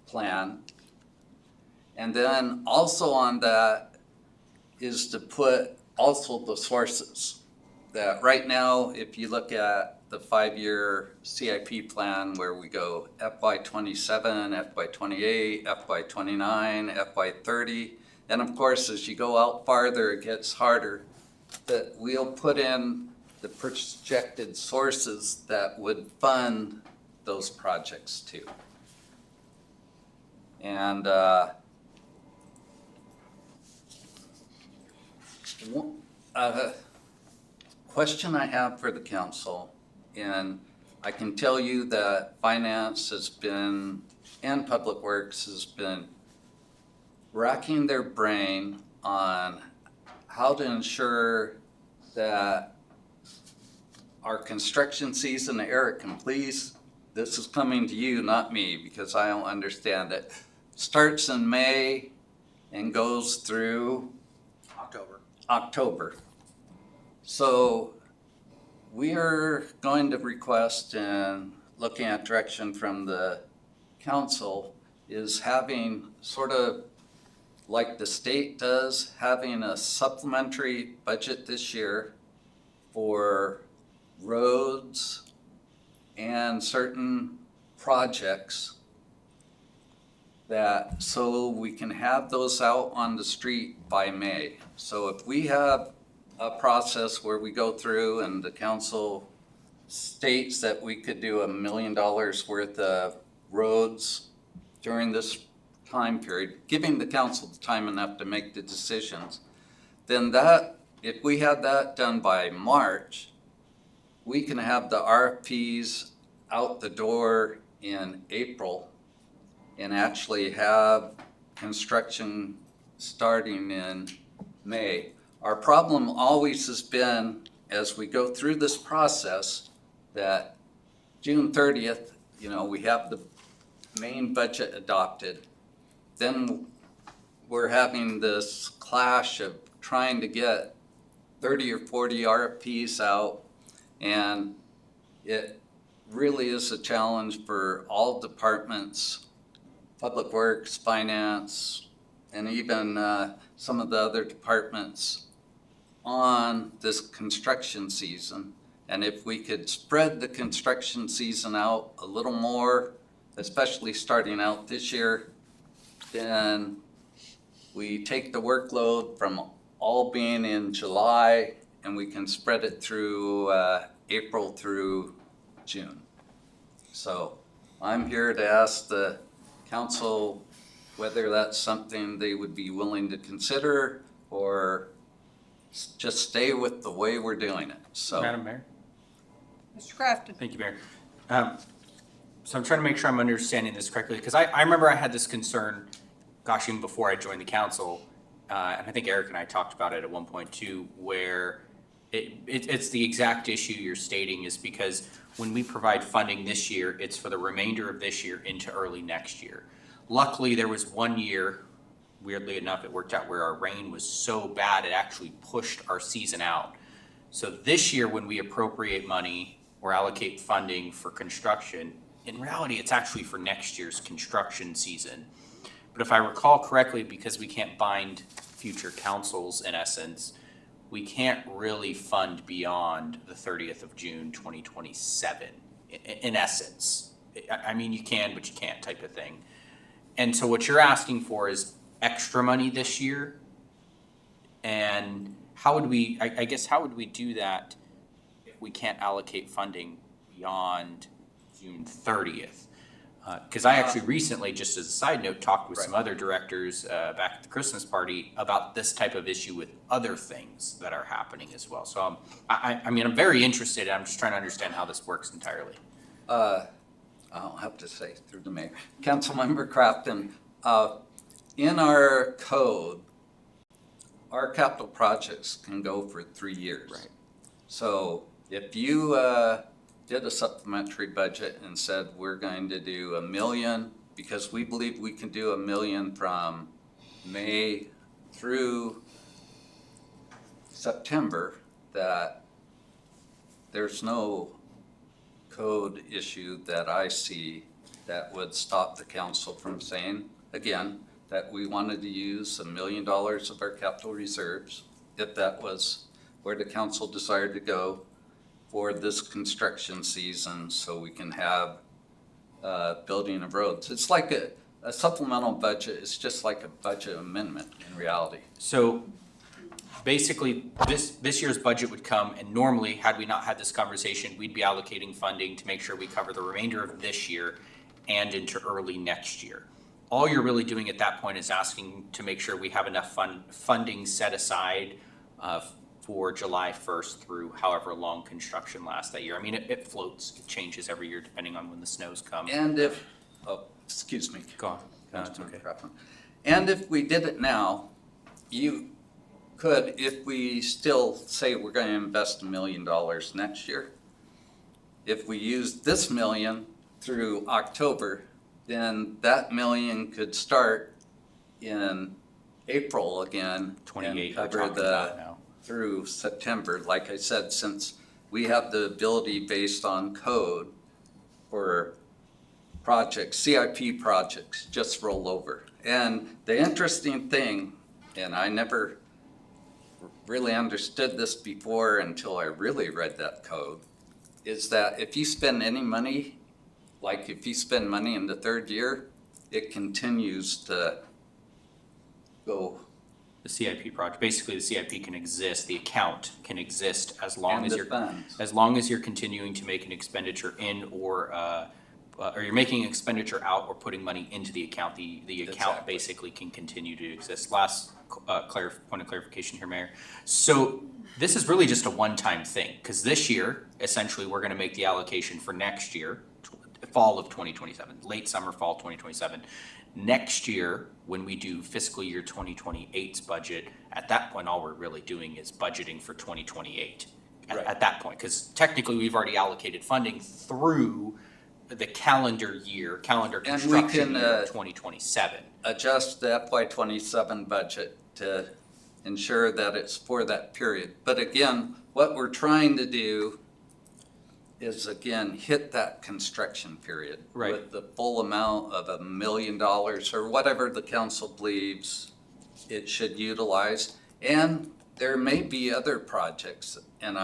plan. And then also on that is to put also the sources. That right now, if you look at the 5-year CIP plan where we go FY27, FY28, FY29, FY30, and of course, as you go out farther, it gets harder, that we'll put in the projected sources that would fund those projects too. And question I have for the council, and I can tell you that finance has been, and public works has been racking their brain on how to ensure that our construction season, Eric, and please, this is coming to you, not me, because I don't understand it, starts in May and goes through October. So we are going to request, and looking at direction from the council, is having sort of like the state does, having a supplementary budget this year for roads and certain projects, that so we can have those out on the street by May. So if we have a process where we go through and the council states that we could do $1 million worth of roads during this time period, giving the council the time enough to make the decisions, then that, if we have that done by March, we can have the RFPs out the door in April and actually have construction starting in May. Our problem always has been, as we go through this process, that June 30th, we have the main budget adopted. Then we're having this clash of trying to get 30 or 40 RFPs out, and it really is a challenge for all departments, public works, finance, and even some of the other departments on this construction season. And if we could spread the construction season out a little more, especially starting out this year, then we take the workload from all being in July and we can spread it through April through June. So I'm here to ask the council whether that's something they would be willing to consider or just stay with the way we're doing it. So, Madam Mayor? Mr. Crafton? Thank you, Mayor. So I'm trying to make sure I'm understanding this correctly, because I remember I had this concern, gosh, even before I joined the council, and I think Eric and I talked about it at one point too, where it's the exact issue you're stating, is because when we provide funding this year, it's for the remainder of this year into early next year. Luckily, there was one year, weirdly enough, it worked out where our rain was so bad it actually pushed our season out. So this year, when we appropriate money or allocate funding for construction, in reality, it's actually for next year's construction season. But if I recall correctly, because we can't bind future councils in essence, we can't really fund beyond the 30th of June, 2027, in essence. I mean, you can, but you can't type of thing. And so what you're asking for is extra money this year? And how would we, I guess, how would we do that? we can't allocate funding beyond June 30th. Because I actually recently, just as a side note, talked with some other directors back at the Christmas party about this type of issue with other things that are happening as well. So I mean, I'm very interested. I'm just trying to understand how this works entirely. I'll have to say through the mayor. Councilmember Crafton, in our code, our capital projects can go for 3 years. Right. So if you did a supplementary budget and said we're going to do 1 million, because we believe we can do 1 million from May through September, that there's no code issue that I see that would stop the council from saying, again, that we wanted to use $1 million of our capital reserves, if that was where the council desired to go for this construction season, so we can have building of roads. It's like a supplemental budget is just like a budget amendment in reality. So basically, this year's budget would come, and normally, had we not had this conversation, we'd be allocating funding to make sure we cover the remainder of this year and into early next year. All you're really doing at that point is asking to make sure we have enough funding set aside for July 1st through however long construction lasts that year. I mean, it floats, it changes every year depending on when the snows come. And if, excuse me. Go on. No, it's okay. And if we did it now, you could, if we still say we're going to invest $1 million next year, if we use this million through October, then that million could start in April again. 28, and we're cover talking about now. through September. Like I said, since we have the ability based on code for projects, CIP projects, just roll over. And the interesting thing, and I never really understood this before until I really read that code, is that if you spend any money, like if you spend money in the third year, it continues to go. The CIP project, basically the CIP can exist, the account can exist as long as the you're, funds. as long as you're continuing to make an expenditure in or you're making an expenditure out or putting money into the account, the account Exactly. basically can continue to exist. Last point of clarification here, Mayor. So this is really just a one-time thing, because this year, essentially, we're gonna make the allocation for next year, fall of 2027, late summer, fall 2027. Next year, when we do fiscal year 2028's budget, at that point, all we're really doing is budgeting for 2028. Right. At that point, because technically, we've already allocated funding through the calendar And we construction can, year 2027. Adjust the FY27 budget to ensure that it's for that period. But again, what we're trying to do is again, hit that construction period. Right. With the full amount of $1 million or whatever the council believes it should utilize. And there may be other projects, and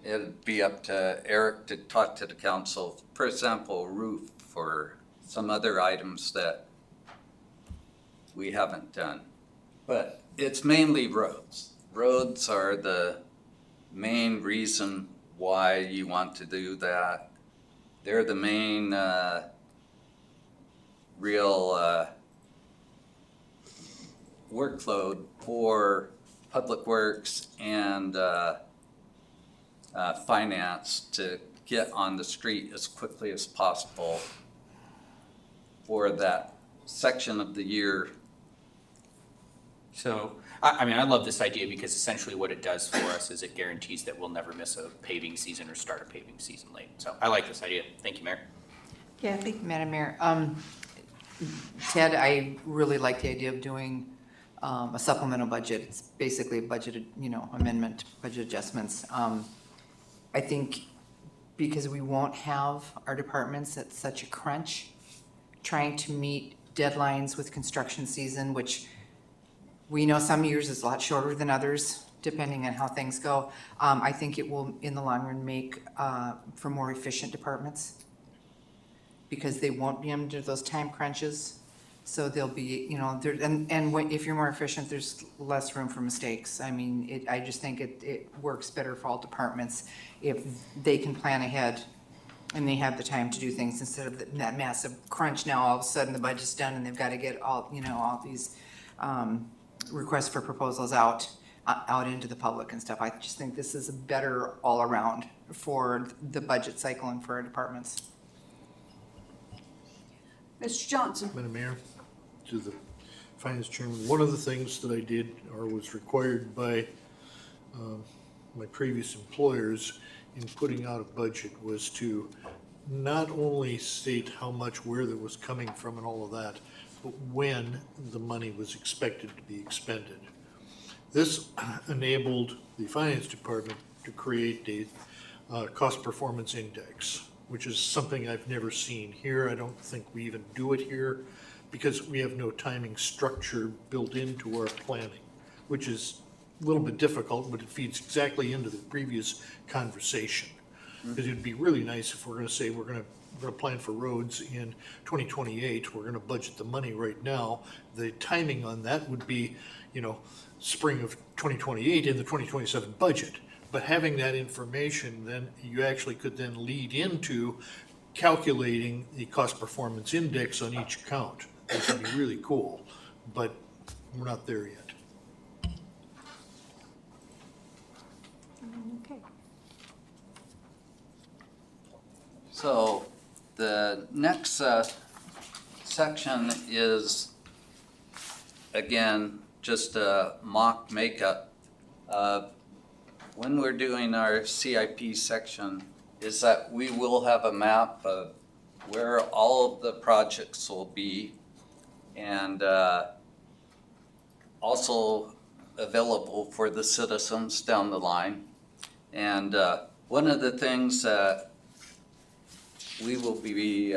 it'd be up to Eric to talk to the council, for example, roof or some other items that we haven't done. But it's mainly roads. Roads are the main reason why you want to do that. They're the main real workload for Public Works and finance to get on the street as quickly as possible for that section of the year. So, I mean, I love this idea because essentially what it does for us is it guarantees that we'll never miss a paving season or start a paving season late. So I like this idea. Thank you, Mayor. Kathy? Madam Mayor, Ted, I really like the idea of doing a supplemental budget. It's basically a budgeted, amendment, budget adjustments. I think because we won't have our departments at such a crunch, trying to meet deadlines with construction season, which we know some years is a lot shorter than others, depending on how things go. I think it will, in the long run, make for more efficient departments because they won't be under those time crunches. So there'll be, you know, if you're more efficient, there's less room for mistakes. I mean, I just think it works better for all departments if they can plan ahead and they have the time to do things instead of that massive crunch. Now, all of a sudden, the budget's done and they've got to get all these requests for proposals out into the public and stuff. I just think this is better all around for the budget cycle and for our departments. Mr. Johnson? Madam Mayor, to the Finance Chairman, one of the things that I did or was required by my previous employers in putting out a budget was to not only state how much, where that was coming from and all of that, but when the money was expected to be expended. This enabled the Finance Department to create a cost performance index, which is something I've never seen here. I don't think we even do it here because we have no timing structure built into our planning, which is a little bit difficult, but it feeds exactly into the previous conversation. Because it'd be really nice if we're gonna say we're gonna plan for roads in 2028, we're gonna budget the money right now. The timing on that would be, spring of 2028 in the 2027 budget. But having that information, then you actually could then lead into calculating the cost performance index on each account, which would be really cool, but we're not there yet. Okay. So the next section is, again, just a mock makeup. When we're doing our CIP section, is that we will have a map of where all of the projects will be and also available for the citizens down the line. And one of the things that we will be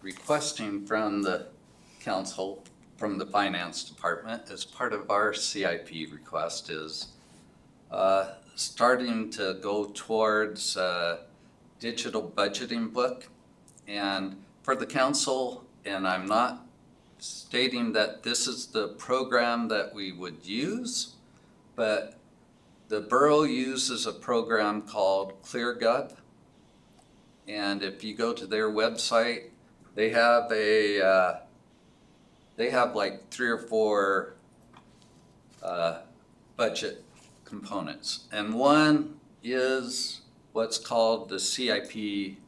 requesting from the council, from the finance department, as part of our CIP request is starting to go towards digital budgeting book. And for the council, and I'm not stating that this is the program that we would use, but the borough uses a program called ClearGov. And if you go to their website, they have like 3 or 4 budget components. And one is what's called the CIP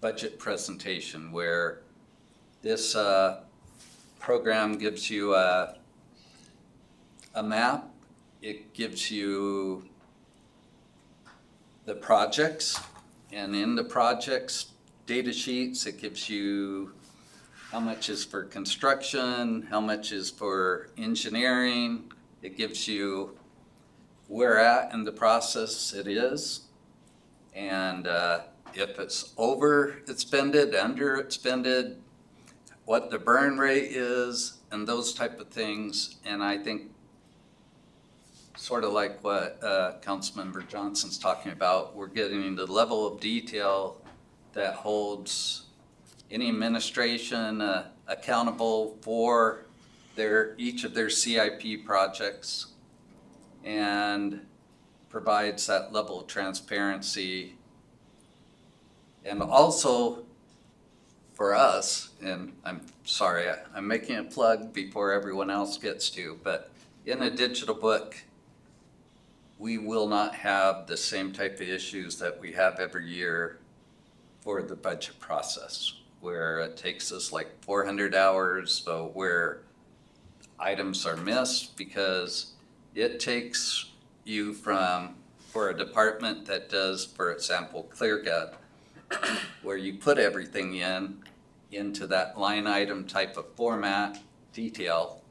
budget presentation, where this program gives you a map. It gives you the projects, and in the projects data sheets, it gives you how much is for construction, how much is for engineering. It gives you where at in the process it is, and if it's over expended, under expended, what the burn rate is, and those type of things. And I think sort of like what Councilmember Johnson's talking about, we're getting the level of detail that holds any administration accountable for each of their CIP projects and provides that level of transparency. And also for us, and I'm sorry, I'm making a plug before everyone else gets to, but in a digital book, we will not have the same type of issues that we have every year for the budget process, where it takes us like 400 hours, where items are missed, because it takes you for a department that does, for example, ClearGov, where you put everything into that line item type of format, detail,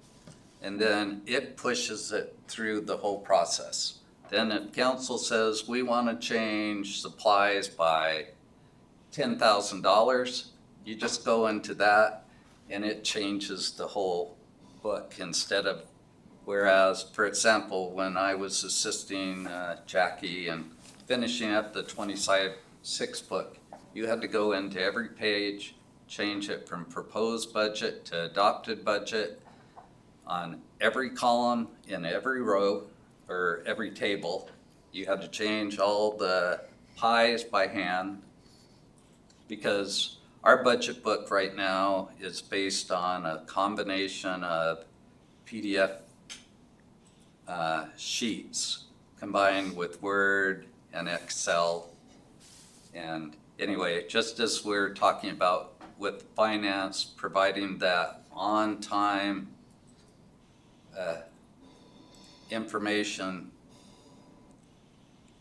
and then it pushes it through the whole process. Then if council says we want to change supplies by $10,000, you just go into that and it changes the whole book, instead of, whereas, for example, when I was assisting Jackie and finishing up the 26 book, you had to go into every page, change it from proposed budget to adopted budget on every column in every row or every table. You had to change all the pies by hand because our budget book right now is based on a combination of PDF sheets combined with Word and Excel. And anyway, just as we're talking about with finance, providing that on-time information,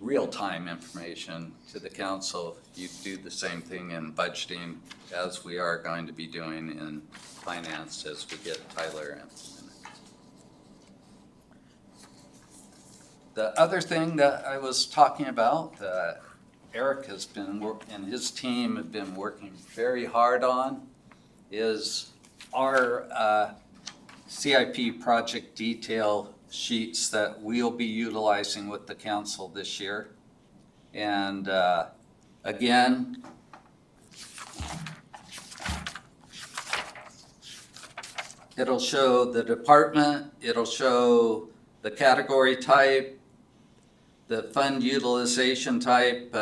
real-time information to the council, you do the same thing in budgeting as we are going to be doing in finance as we get Tyler in. The other thing that I was talking about, Eric has been, and his team have been working very hard on, is our CIP project detail sheets that we'll be utilizing with the council this year. And again, it'll show the department, it'll show the category type, the fund utilization type,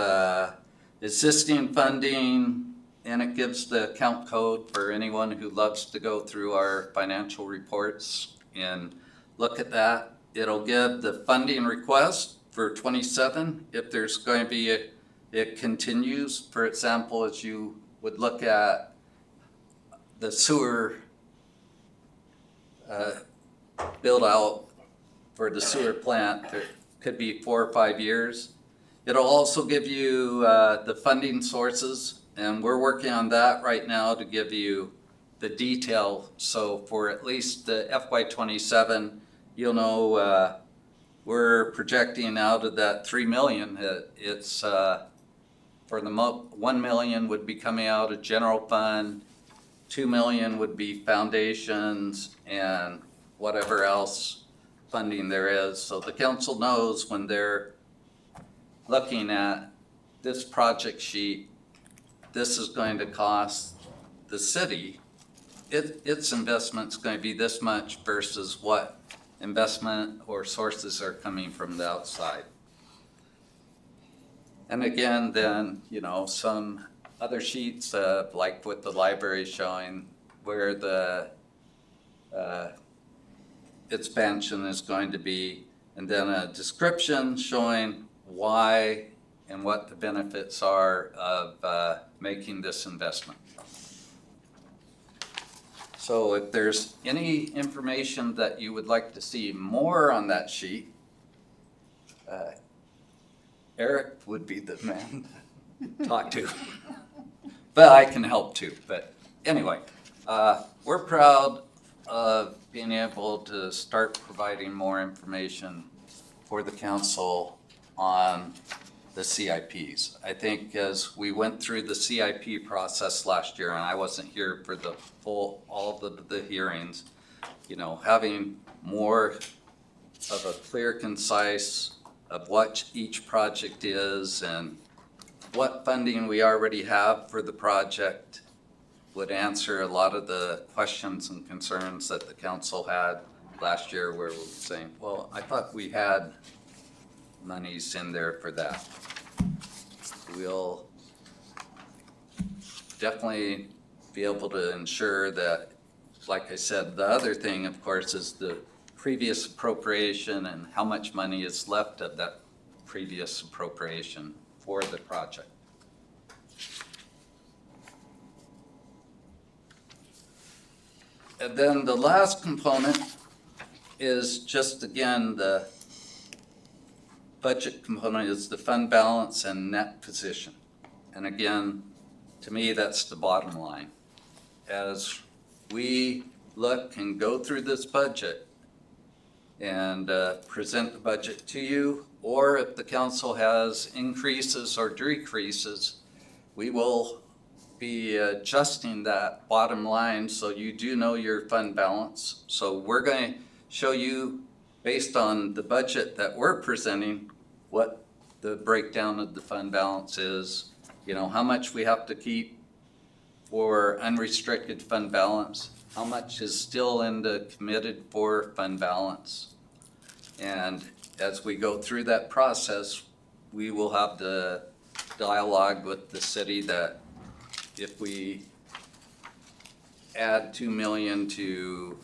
existing funding, and it gives the account code for anyone who loves to go through our financial reports and look at that. It'll give the funding request for 27 if there's going to be it continues. For example, as you would look at the sewer build out for the sewer plant, there could be 4 or 5 years. It'll also give you the funding sources, and we're working on that right now to give you the detail. So for at least the FY27, you'll know we're projecting out of that 3 million. It's for the 1 million would be coming out of general fund, 2 million would be foundations, and whatever else funding there is. So the council knows when they're looking at this project sheet, this is going to cost the city, its investment's going to be this much versus what investment or sources are coming from the outside. And again, then, you know, some other sheets, like with the library showing where the expansion is going to be, and then a description showing why and what the benefits are of making this investment. So if there's any information that you would like to see more on that sheet, Eric would be the man to talk to. But I can help too. But anyway, we're proud of being able to start providing more information for the council on the CIPs. I think as we went through the CIP process last year, and I wasn't here for the full, all of the hearings, you know, having more of a clear, concise of what each project is and what funding we already have for the project would answer a lot of the questions and concerns that the council had last year, where we were saying, well, I thought we had monies in there for that. We'll definitely be able to ensure that, like I said, the other thing, of course, is the previous appropriation and how much money is left of that previous appropriation for the project. And then the last component is just, again, the budget component is the fund balance and net position. And again, to me, that's the bottom line. As we look and go through this budget and present the budget to you, or if the council has increases or decreases, we will be adjusting that bottom line so you do know your fund balance. So we're going to show you, based on the budget that we're presenting, what the breakdown of the fund balance is, you know, how much we have to keep for unrestricted fund balance? How much is still in the committed for fund balance? And as we go through that process, we will have the dialogue with the city that if we add 2 million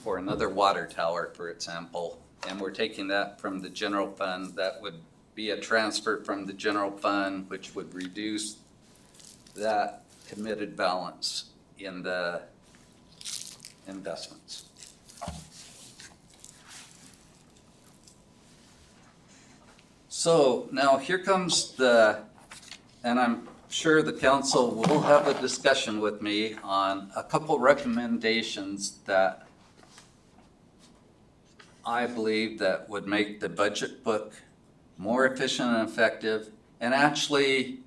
for another water tower, for example, and we're taking that from the general fund, that would be a transfer from the general fund, which would reduce that committed balance in the investments. So now here comes and I'm sure the council will have a discussion with me on a couple recommendations that I believe that would make the budget book more efficient and effective, and actually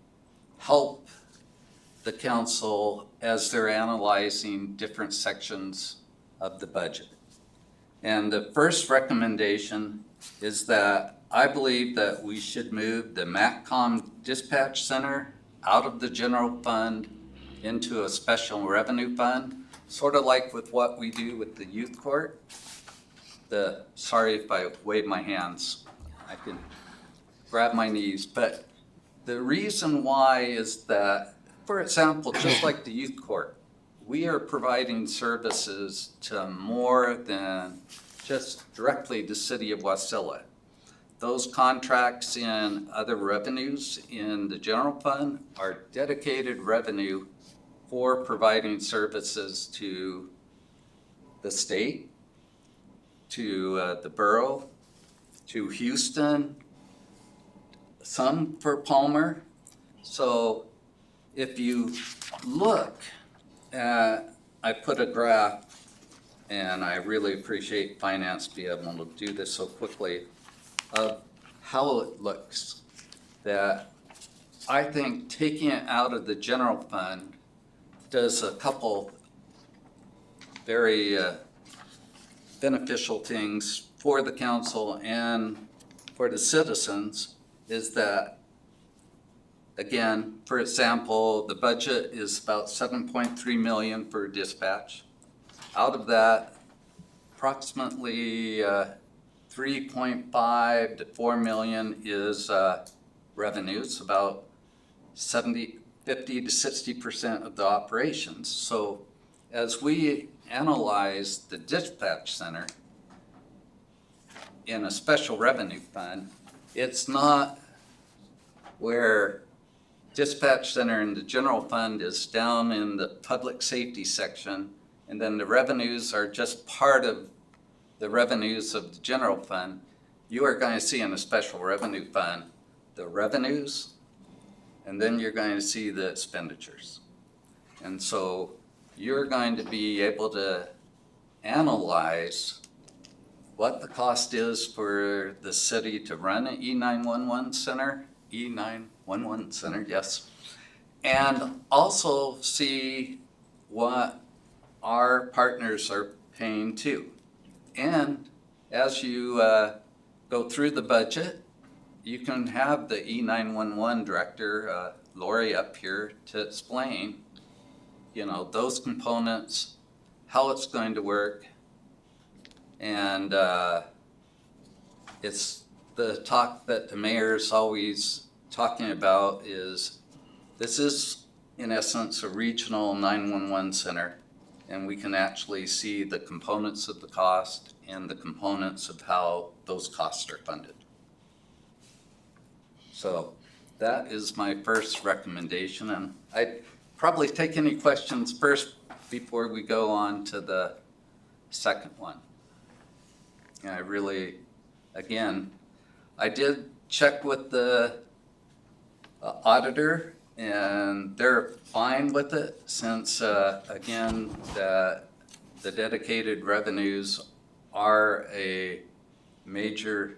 help the council as they're analyzing different sections of the budget. And the first recommendation is that I believe that we should move the MACCOM Dispatch Center out of the general fund into a special revenue fund, sort of like with what we do with the youth court. Sorry if I wave my hands, I can grab my knees, but the reason why is that, for example, just like the youth court, we are providing services to more than just directly the city of Wasilla. Those contracts and other revenues in the general fund are dedicated revenue for providing services to the state, to the borough, to Houston, some for Palmer. So if you look at, I put a graph, and I really appreciate finance being able to do this so quickly, of how it looks, that I think taking it out of the general fund does a couple very beneficial things for the council and for the citizens. Is that, again, for example, the budget is about 7.3 million for dispatch. Out of that, approximately 3.5 to 4 million is revenues, about 50 to 60% of the operations. So as we analyze the dispatch center in a special revenue fund, it's not where dispatch center in the general fund is down in the public safety section, and then the revenues are just part of the revenues of the general fund. You are going to see in a special revenue fund the revenues, and then you're going to see the expenditures. And so you're going to be able to analyze what the cost is for the city to run an E911 center, yes, and also see what our partners are paying too. And as you go through the budget, you can have the E911 director, Lori, up here to explain, those components, how it's going to work. And it's the talk that the mayor's always talking about is, this is in essence a regional 911 center, and we can actually see the components of the cost and the components of how those costs are funded. So that is my first recommendation, and I'd probably take any questions first before we go on to the second one. And I really, again, I did check with the auditor, and they're fine with it since, again, the dedicated revenues are a major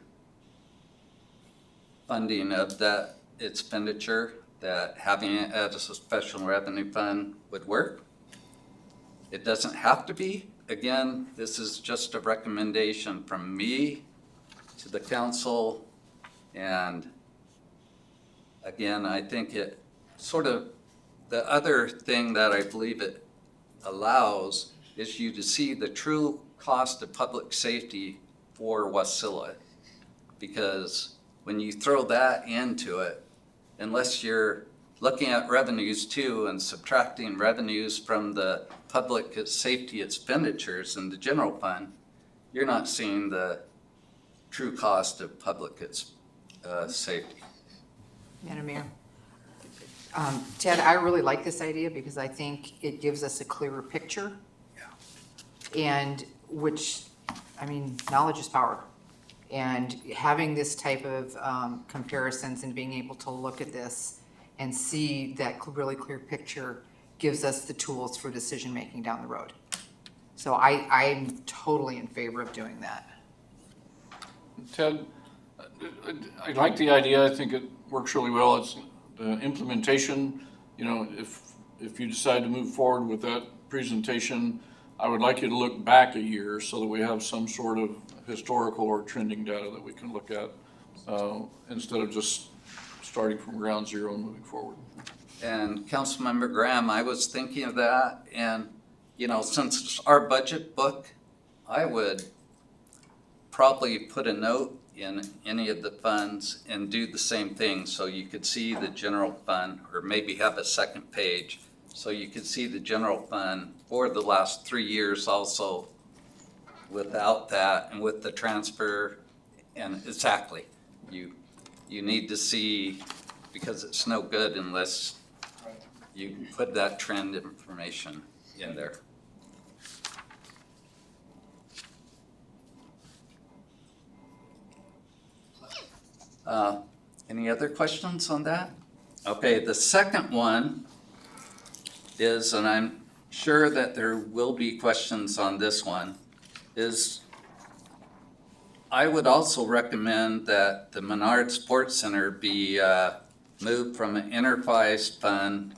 funding of that expenditure, that having it as a special revenue fund would work. It doesn't have to be. Again, this is just a recommendation from me to the council, and again, I think it sort of, the other thing that I believe it allows is you to see the true cost of public safety for Wasilla. Because when you throw that into it, unless you're looking at revenues too and subtracting revenues from the public safety expenditures in the general fund, you're not seeing the true cost of public safety. Madam Mayor. Ted, I really like this idea because I think it gives us a clearer picture. And which, I mean, knowledge is power. And having this type of comparisons and being able to look at this and see that really clear picture gives us the tools for decision-making down the road. So I'm totally in favor of doing that. Ted, I like the idea. I think it works really well. It's the implementation, you know, if you decide to move forward with that presentation, I would like you to look back a year so that we have some sort of historical or trending data that we can look at instead of just starting from ground zero and moving forward. And Councilmember Graham, I was thinking of that, and, you know, since it's our budget book, I would probably put a note in any of the funds and do the same thing so you could see the general fund, or maybe have a second page so you could see the general fund for the last 3 years also without that and with the transfer. And exactly, you need to see, because it's no good unless you put that trend information in there. Any other questions on that? Okay, the second one is, and I'm sure that there will be questions on this one, is I would also recommend that the Menard Sports Center be moved from an enterprise fund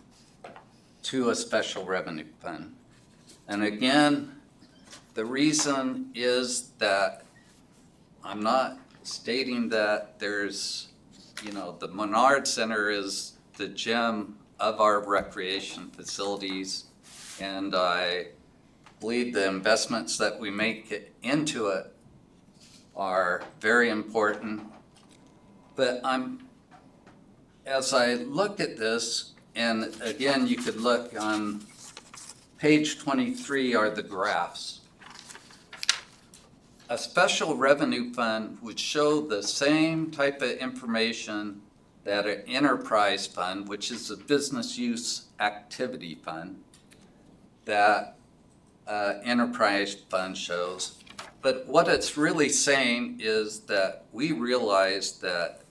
to a special revenue fund. And again, the reason is that I'm not stating that there's, you know, the Menard Center is the gem of our recreation facilities, and I believe the investments that we make into it are very important. But as I look at this, and again, you could look on page 23 are the graphs. A special revenue fund would show the same type of information that an enterprise fund, which is a business use activity fund, that enterprise fund shows. But what it's really saying is that we realize that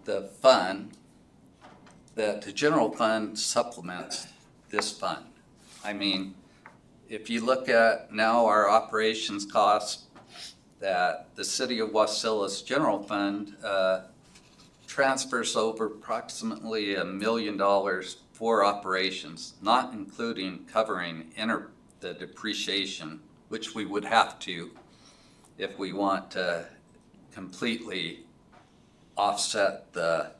the general fund supplements this fund. I mean, if you look at now our operations costs, that the city of Wasilla's general fund transfers over approximately $1 million for operations, not including covering the depreciation, which we would have to if we want to completely offset the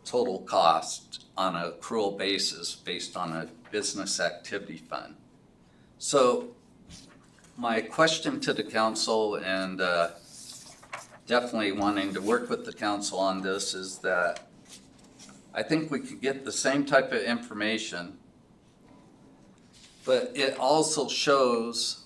total cost on an accrual basis based on a business activity fund. So my question to the council, and definitely wanting to work with the council on this, is that I think we could get the same type of information, but it also shows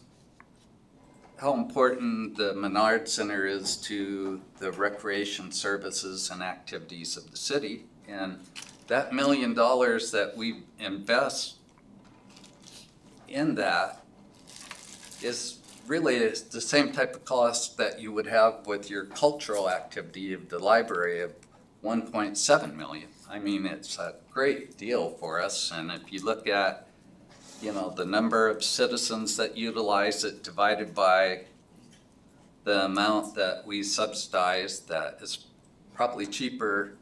how important the Menard Center is to the recreation services and activities of the city. And that $1 million that we invest in that is really the same type of cost that you would have with your cultural activity of the library of 1.7 million. I mean, it's a great deal for us. And if you look at, you know, the number of citizens that utilize it divided by the amount that we subsidize, that is probably cheaper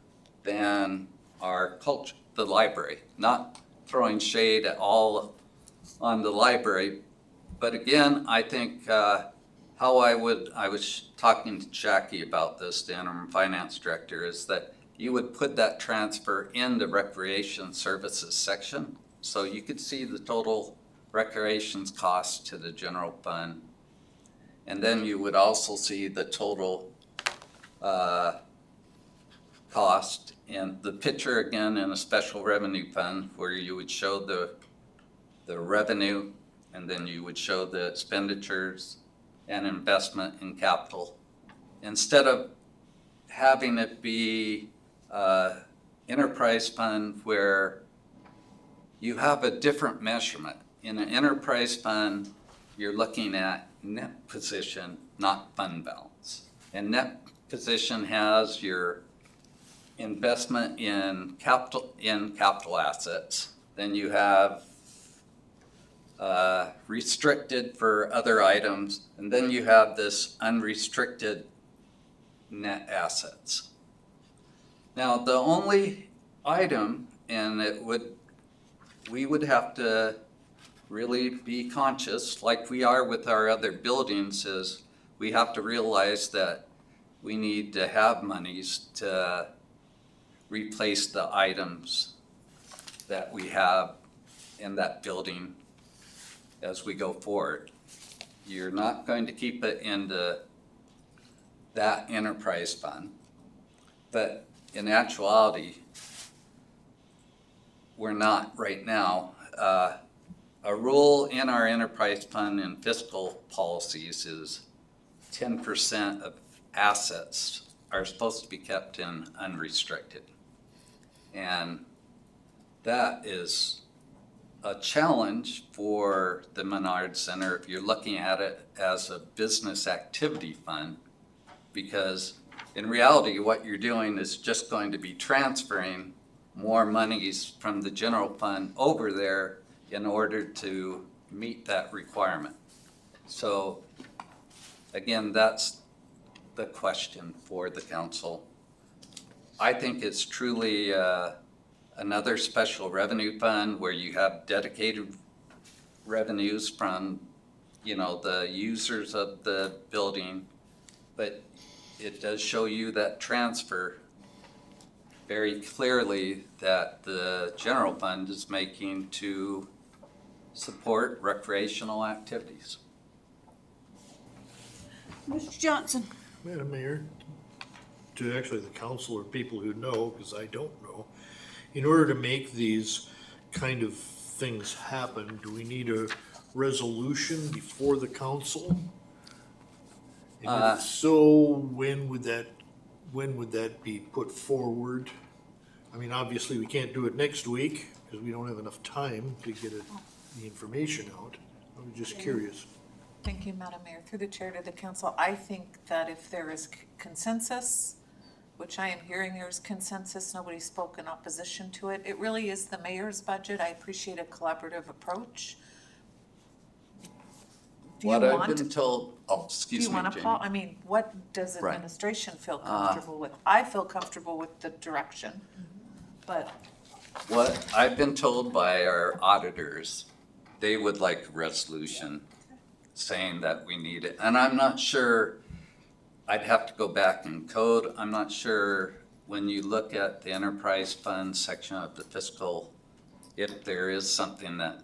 than our culture, the library. Not throwing shade at all on the library, but again, I think I was talking to Jackie about this, the interim finance director, is that you would put that transfer in the recreation services section so you could see the total recreation's cost to the general fund. And then you would also see the total cost, and the picture again in a special revenue fund where you would show the revenue, and then you would show the expenditures and investment in capital. Instead of having it be enterprise fund where you have a different measurement. In an enterprise fund, you're looking at net position, not fund balance. And net position has your investment in capital assets. Then you have restricted for other items, and then you have this unrestricted net assets. Now, the only item, and we would have to really be conscious, like we are with our other buildings, is we have to realize that we need to have monies to replace the items that we have in that building as we go forward. You're not going to keep it into that enterprise fund, but in actuality, we're not right now. A rule in our enterprise fund and fiscal policies is 10% of assets are supposed to be kept in unrestricted. And that is a challenge for the Menard Center if you're looking at it as a business activity fund, because in reality, what you're doing is just going to be transferring more monies from the general fund over there in order to meet that requirement. So again, that's the question for the council. I think it's truly another special revenue fund where you have dedicated revenues from, the users of the building, but it does show you that transfer very clearly that the general fund is making to support recreational activities. Mr. Johnson? Madam Mayor, to actually the council or people who know, because I don't know, in order to make these kind of things happen, do we need a resolution before the council? And if so, when would that be put forward? I mean, obviously, we can't do it next week because we don't have enough time to get the information out. I was just curious. Thank you, Madam Mayor. Through the chair to the council, I think that if there is consensus, which I am hearing there is consensus, nobody spoke in opposition to it. It really is the mayor's budget. I appreciate a collaborative approach. Do you What I've want, been told, do excuse you me, want to, Jamie. I mean, what does Right. administration feel comfortable with? I feel comfortable with the direction, but What I've been told by our auditors, they would like a resolution saying that we need it. And I'm not sure, I'd have to go back and code. I'm not sure when you look at the enterprise fund section of the fiscal, if there is something that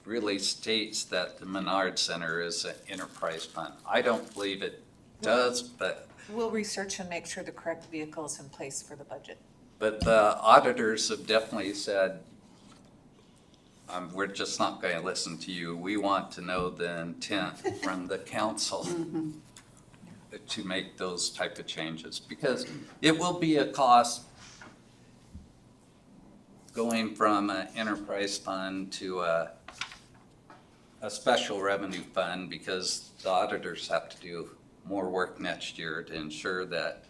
really states that the Menard Center is an enterprise fund. I don't believe it does, but we'll research and make sure the correct vehicle is in place for the budget. the auditors have definitely said, we're just not going to listen to you. We want to know the intent from the council to make those type of changes, because it will be a cost going from an enterprise fund to a special revenue fund, because the auditors have to do more work next year to ensure that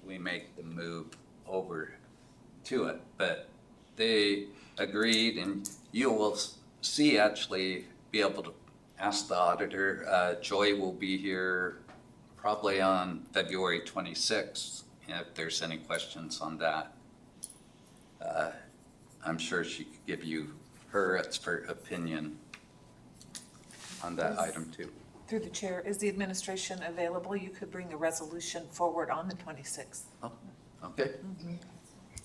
we make the move over to it. But they agreed, and you will see, actually be able to ask the auditor. Joy will be here probably on February 26th, if there's any questions on that. I'm sure she could give you her expert opinion on that item too. Through the chair, is the administration available? You could bring a resolution forward on the 26th. Oh, okay.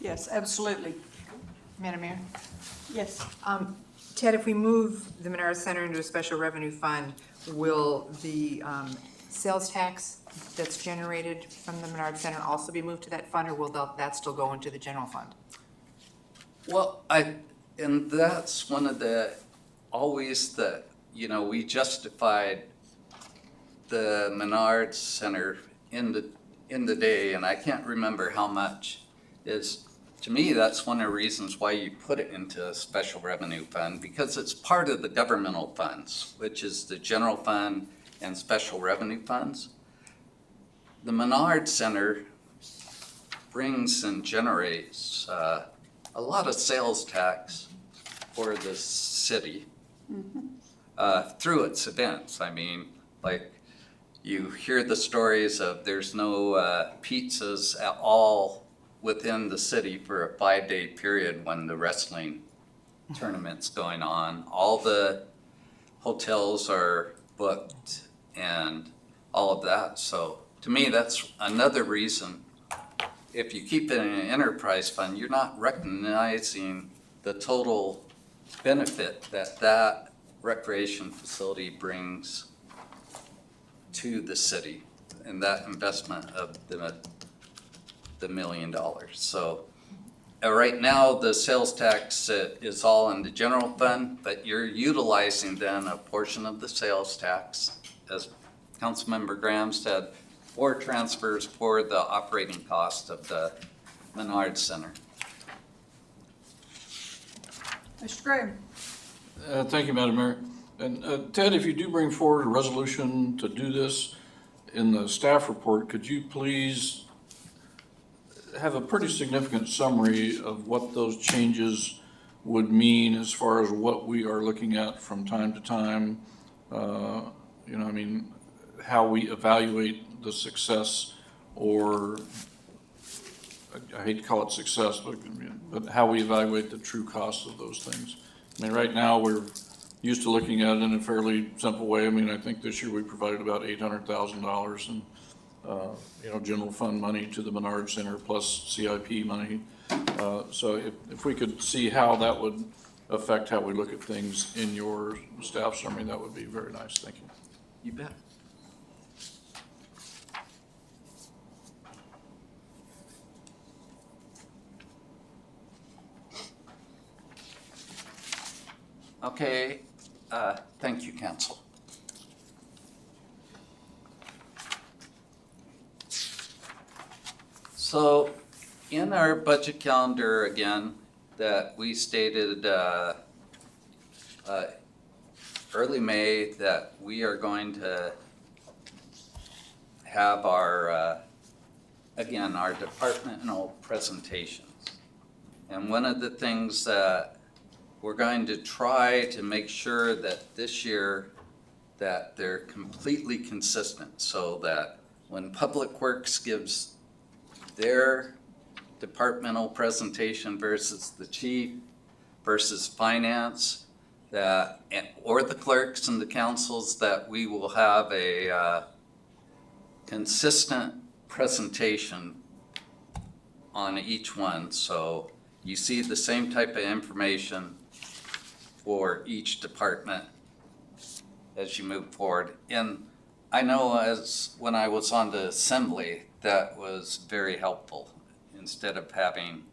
Yes, absolutely. Madam Mayor? Yes. Ted, if we move the Menard Center into a special revenue fund, will the sales tax that's generated from the Menard Center also be moved to that fund, or will that still go into the general fund? Well, and that's one of the, always the, we justified the Menard Center in the day, and I can't remember how much is, to me, that's one of the reasons why you put it into a special revenue fund, because it's part of the governmental funds, which is the general fund and special revenue funds. The Menard Center brings and generates a lot of sales tax for the city through its events. I mean, like, you hear the stories of there's no pizzas at all within the city for a 5-day period when the wrestling tournament's going on. All the hotels are booked and all of that. So to me, that's another reason. If you keep it in an enterprise fund, you're not recognizing the total benefit that recreation facility brings to the city and that investment of the $1 million. So right now, the sales tax is all in the general fund, but you're utilizing then a portion of the sales tax, as Councilmember Graham said, for transfers for the operating cost of the Menard Center. Mr. Graham? Thank you, Madam Mayor. And Ted, if you do bring forward a resolution to do this in the staff report, could you please have a pretty significant summary of what those changes would mean as far as what we are looking at from time to time? I mean, how we evaluate the success, or I hate to call it success, but how we evaluate the true cost of those things. I mean, right now, we're used to looking at it in a fairly simple way. I mean, I think this year we provided about $800,000 in general fund money to the Menard Center plus CIP money. So if we could see how that would affect how we look at things in your staff summary, that would be very nice. Thank you. You bet. Okay, thank you, Council. So in our budget calendar again, that we stated early May that we are going to have our, again, our departmental presentations. And one of the things that we're going to try to make sure that this year that they're completely consistent, so that when Public Works gives their departmental presentation versus the chief versus finance, that, or the clerks and the councils, that we will have a consistent presentation on each one. So you see the same type of information for each department as you move forward. And I know as when I was on the assembly, that was very helpful. Instead of having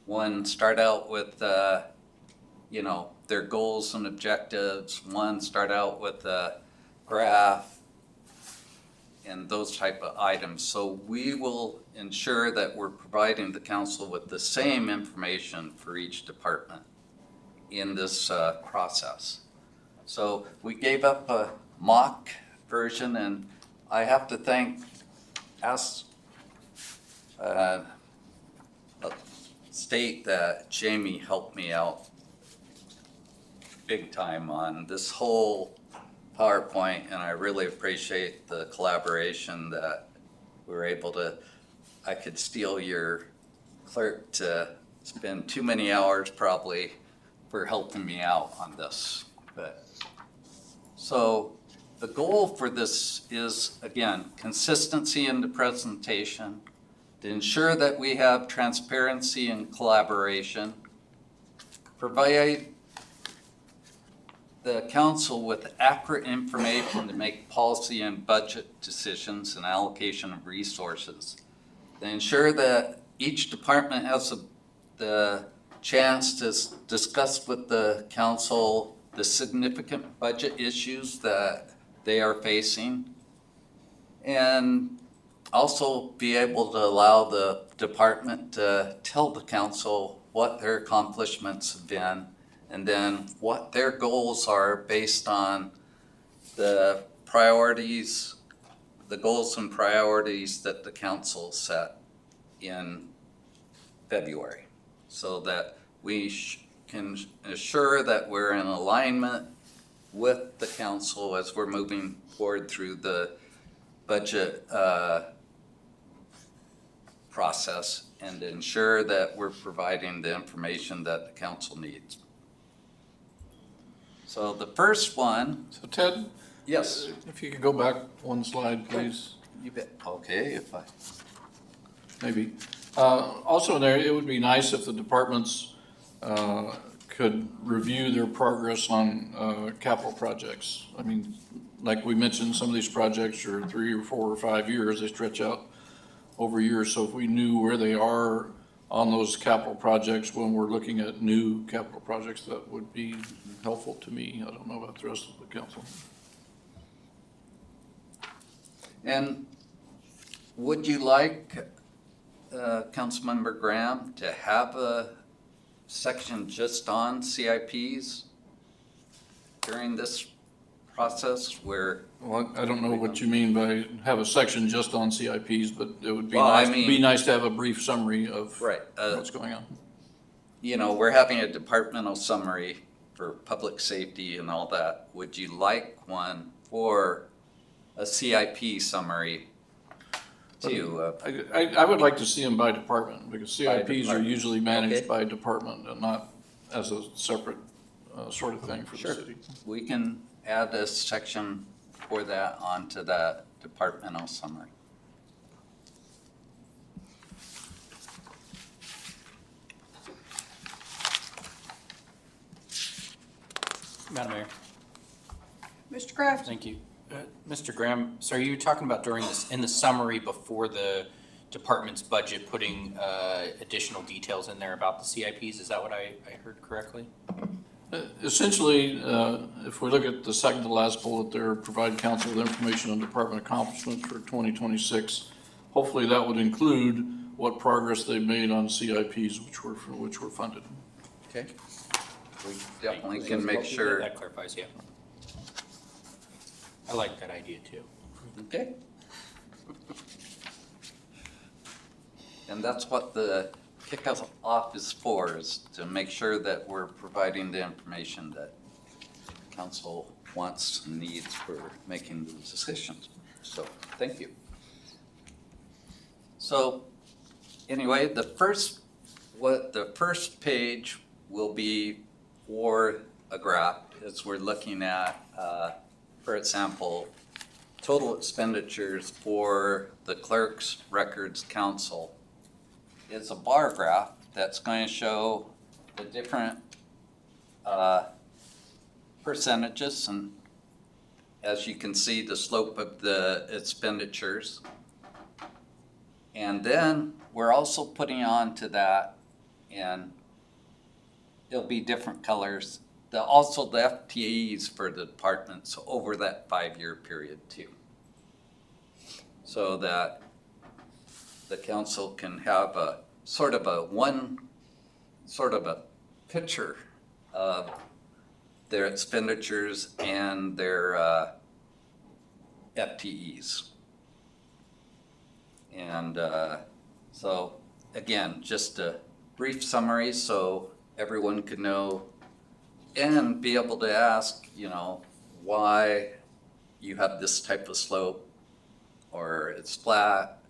one start out with, their goals and objectives, one start out with a graph and those type of items. So we will ensure that we're providing the council with the same information for each department in this process. So we gave up a mock version, and I have to state that Jamie helped me out big time on this whole PowerPoint, and I really appreciate the collaboration that we were able to. I could steal your clerk to spend too many hours probably for helping me out on this. But so the goal for this is, again, consistency in the presentation, to ensure that we have transparency and collaboration, provide the council with accurate information to make policy and budget decisions and allocation of resources. They ensure that each department has the chance to discuss with the council the significant budget issues that they are facing. And also be able to allow the department to tell the council what their accomplishments have been, and then what their goals are based on the priorities, the goals and priorities that the council set in February, so that we can assure that we're in alignment with the council as we're moving forward through the budget process, and ensure that we're providing the information that the council needs. So the first one, So Ted, yes, if you could go back one slide, please, you bet. Okay, if I, maybe. Also in there, it would be nice if the departments could review their progress on capital projects. I mean, like we mentioned, some of these projects are 3 or 4 or 5 years, they stretch out over years. So if we knew where they are on those capital projects when we're looking at new capital projects, that would be helpful to me. I don't know about the rest of the council. and would you like, Councilmember Graham, to have a section just on CIPs during this process where? Well, I don't know what you mean by have a section just on CIPs, but it would be Well, I nice, mean- be nice to have a brief summary of Right. what's going on. You know, we're having a departmental summary for public safety and all that. Would you like one for a CIP summary too? I would like to see them by department, because By CIPs are department. usually managed Okay. by department and not as a separate sort of thing for the Sure. city. We can add a section for that onto that departmental summary. Madam Mayor, Mr. Kraft? thank you. Mr. Graham, so are you talking about during this, in the summary before the department's budget, putting additional details in there about the CIPs? Is that what I heard correctly? Essentially, if we look at the second to last bullet there, provide council with information on department accomplishments for 2026. Hopefully that would include what progress they've made on CIPs, which were funded. Okay. We definitely can make sure. That clarifies, yeah. I like that idea too. Okay. And that's what the kickoff is for, is to make sure that we're providing the information that council wants and needs for making the decisions. So, thank you. So, anyway, the first page will be for a graph, as we're looking at, for example, total expenditures for the Clerk's Records Council. It's a bar graph that's going to show the different percentages, and as you can see, the slope of the expenditures. And then we're also putting on to that, and it'll be different colors, also the FTEs for the departments over that 5-year period too. So that the council can have a sort of a picture of their expenditures and their FTEs. And so again, just a brief summary so everyone could know and be able to ask, you know, why you have this type of slope or it's flat.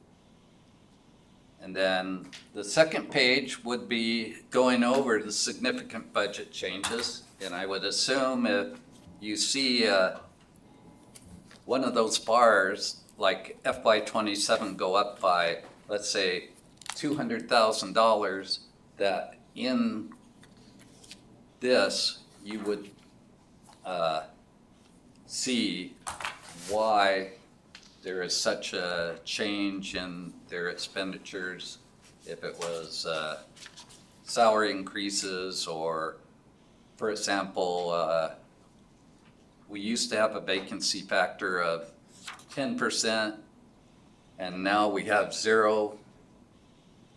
And then the second page would be going over the significant budget changes. And I would assume if you see one of those bars, like FY27 go up by, let's say, $200,000, that in this, you would see why there is such a change in their expenditures, if it was salary increases or, for example, we used to have a vacancy factor of 10%, and now we have 0,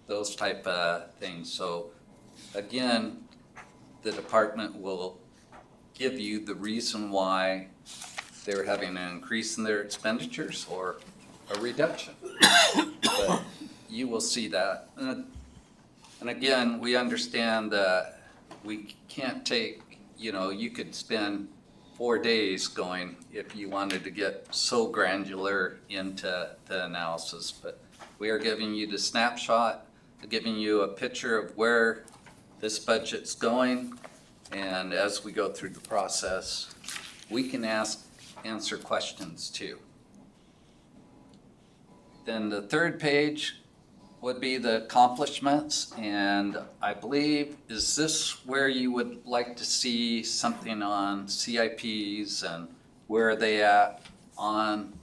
those type of things. So again, the department will give you the reason why they're having an increase in their expenditures or a reduction. But you will see that. And again, we understand that we can't take, you could spend 4 days going if you wanted to get so granular into the analysis. But we are giving you the snapshot, giving you a picture of where this budget's going. And as we go through the process, we can answer questions too. Then the third page would be the accomplishments, and I believe, is this where you would like to see something on CIPs and where are they at on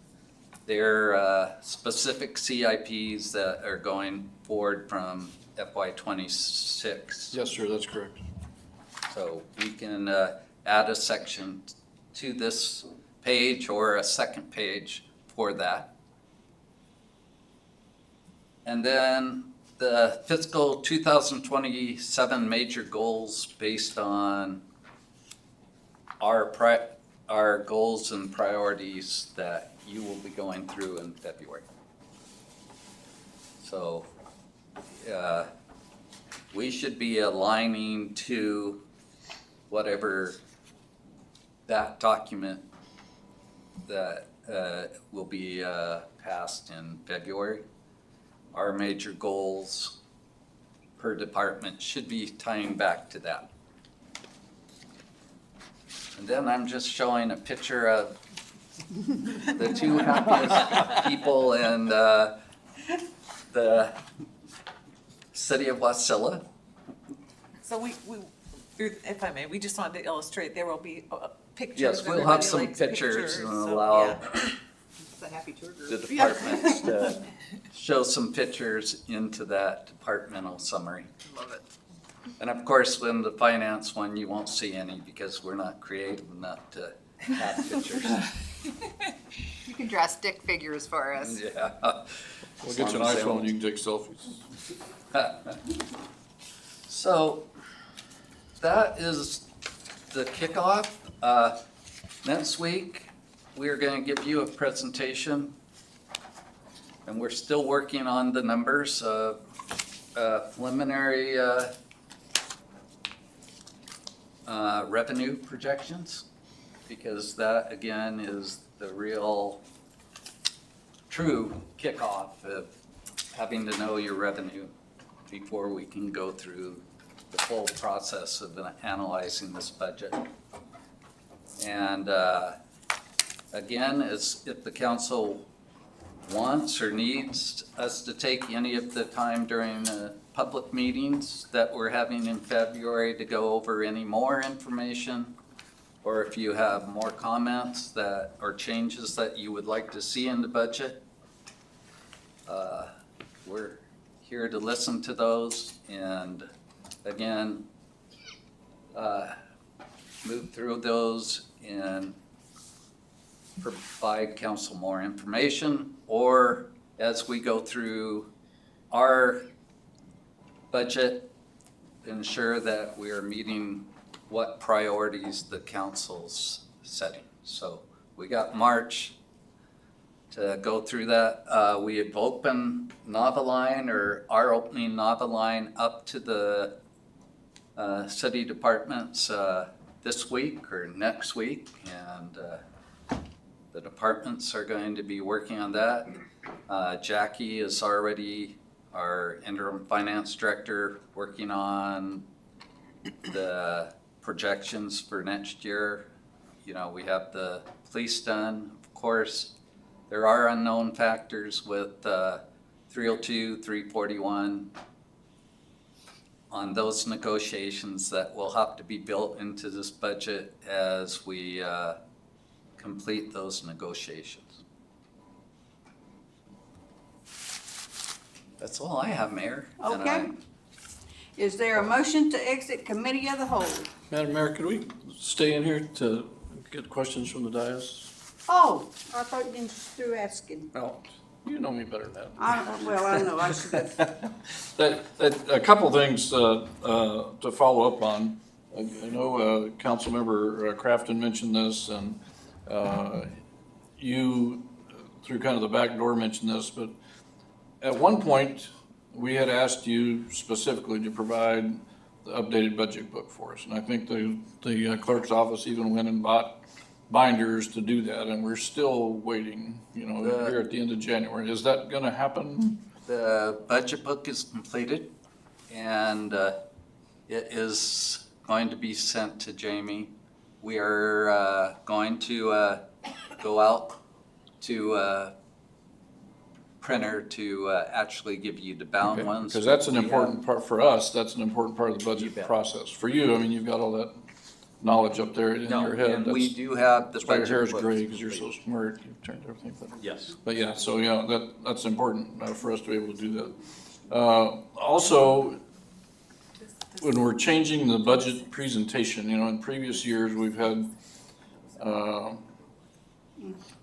their specific CIPs that are going forward from FY26? Yes, sir, that's correct. So we can add a section to this page or a second page for that. And then the fiscal 2027 major goals based on our goals and priorities that you will be going through in February. So we should be aligning to whatever that document that will be passed in February. Our major goals per department should be tying back to that. And then I'm just showing a picture of the 2 happiest people in the city of Wasilla. So we, if I may, we just wanted to illustrate, there will be pictures. Yes, we'll have Everybody some likes pictures and so, allow yeah. It's a happy tour group. the departments to show some pictures into that departmental summary. Love it. And of course, in the finance one, you won't see any because we're not creative enough to have pictures. You can draw stick figures for us. Yeah. We'll get you an iPhone, you can take selfies. So that is the kickoff. Next week, we're going to give you a presentation, and we're still working on the numbers of preliminary revenue projections, because that again is the real true kickoff of having to know your revenue before we can go through the full process of analyzing this budget. And again, if the council wants or needs us to take any of the time during the public meetings that we're having in February to go over any more information, or if you have more comments that or changes that you would like to see in the budget, we're here to listen to those and again move through those and provide council more information, or as we go through our budget, ensure that we are meeting what priorities the council's setting. So we got March to go through that. We have opened Noveline, or are opening Noveline up to the city departments this week or next week, and the departments are going to be working on that. Jackie is already our interim finance director working on the projections for next year. You know, we have the police done. Of course, there are unknown factors with 302, 341 on those negotiations that will have to be built into this budget as we complete those negotiations. That's all I have, Mayor. And Okay. Is there a motion to exit committee of the whole? Madam Mayor, could we stay in here to get questions from the dais? Oh, I thought you didn't through asking. Well, you know me better than that. I know, I should have. A couple things to follow up on. I know Councilmember Crafton mentioned this, and you, through kind of the back door, mentioned this, but at one point, we had asked you specifically to provide the updated budget book for us. And I think the clerk's office even went and bought binders to do that, and we're still waiting, here at the end of January. Is that gonna happen? The budget book is completed, and it is going to be sent to Jamie. We are going to go out to printer to actually give you the bound ones. Because that's an We have- important part for us, that's an important part of the budget bet. process. For you, I mean, you've got all that knowledge up there in No, your head. and we That's do have the that's why your hair budget is book. gray, because you're so smart, you've turned everything. Yes. But yeah, so yeah, that's important for us to be able to do that. Also, when we're changing the budget presentation, in previous years, we've had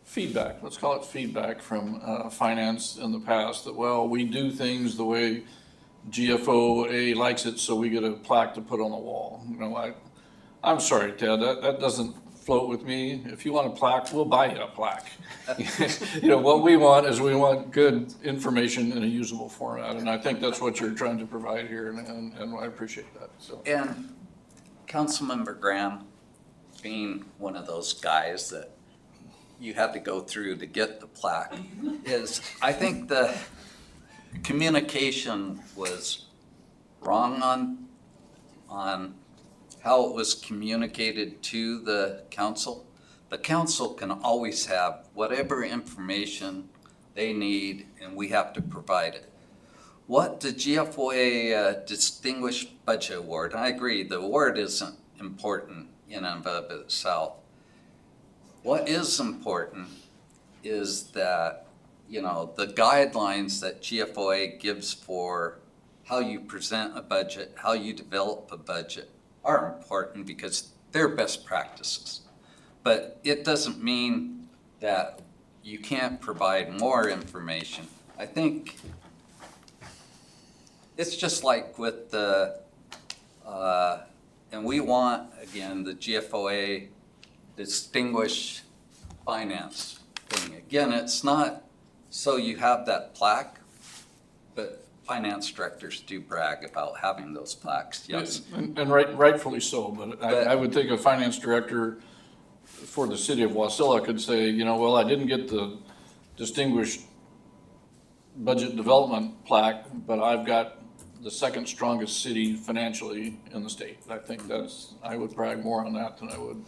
feedback, let's call it feedback from finance in the past, that, well, we do things the way GFOA likes it, so we get a plaque to put on the wall. I'm sorry, Ted, that doesn't float with me. If you want a plaque, we'll buy you a plaque. What we want good information in a usable format, and I think that's what you're trying to provide here, and I appreciate that, so. And Councilmember Graham, being one of those guys that you had to go through to get the plaque, I think the communication was wrong on how it was communicated to the council. The council can always have whatever information they need, and we have to provide it. What the GFOA Distinguished Budget Award, I agree, the award isn't important in and of itself. What is important is that, the guidelines that GFOA gives for how you present a budget, how you develop a budget, are important because they're best practices. But it doesn't mean that you can't provide more information. I think it's just like with the, and we want, again, the GFOA Distinguished Finance thing. Again, it's not so you have that plaque, but finance directors do brag about having those plaques, yes. And rightfully so, but I would think a finance director for the city of Wasilla could say, well, I didn't get the Distinguished Budget Development plaque, but I've got the second strongest city financially in the state. I think I would brag more on that than I would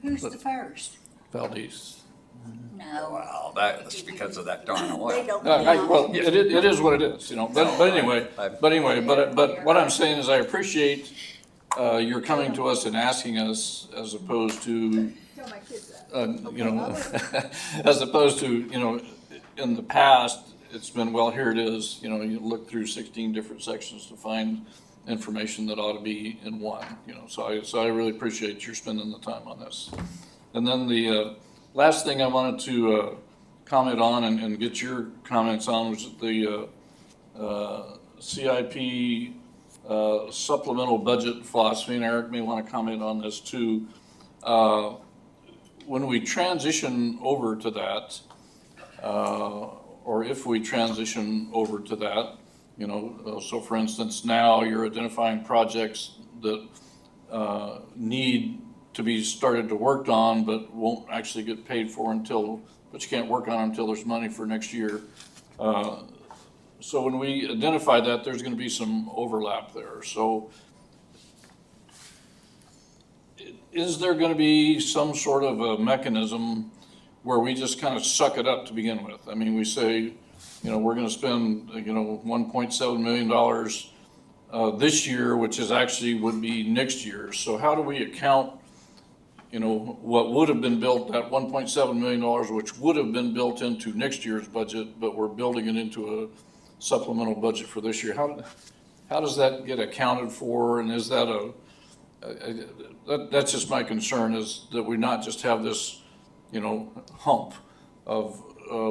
Who's the first? Valdez. No. Well, that's because of that darn They oil. don't. Well, it is what it is, but anyway, but what I'm saying is I appreciate your coming to us and asking us, as opposed to, as opposed to, in the past, it's been, well, here it is, you look through 16 different sections to find information that ought to be in one, so I really appreciate your spending the time on this. And then the last thing I wanted to comment on and get your comments on was the CIP supplemental budget philosophy, and Eric may want to comment on this too. When we transition over to that, or if we transition over to that, so for instance, now you're identifying projects that need to be started to work on, but won't actually get paid for but you can't work on them until there's money for next year. So when we identify that, there's gonna be some overlap there. So is there gonna be some sort of a mechanism where we just kind of suck it up to begin with? I mean, we say, we're gonna spend, $1.7 million this year, which is actually would be next year. So how do we account, what would have been built, that $1.7 million, which would have been built into next year's budget, but we're building it into a supplemental budget for this year? How does that get accounted for, and is that that's just my concern, is that we not just have this, hump of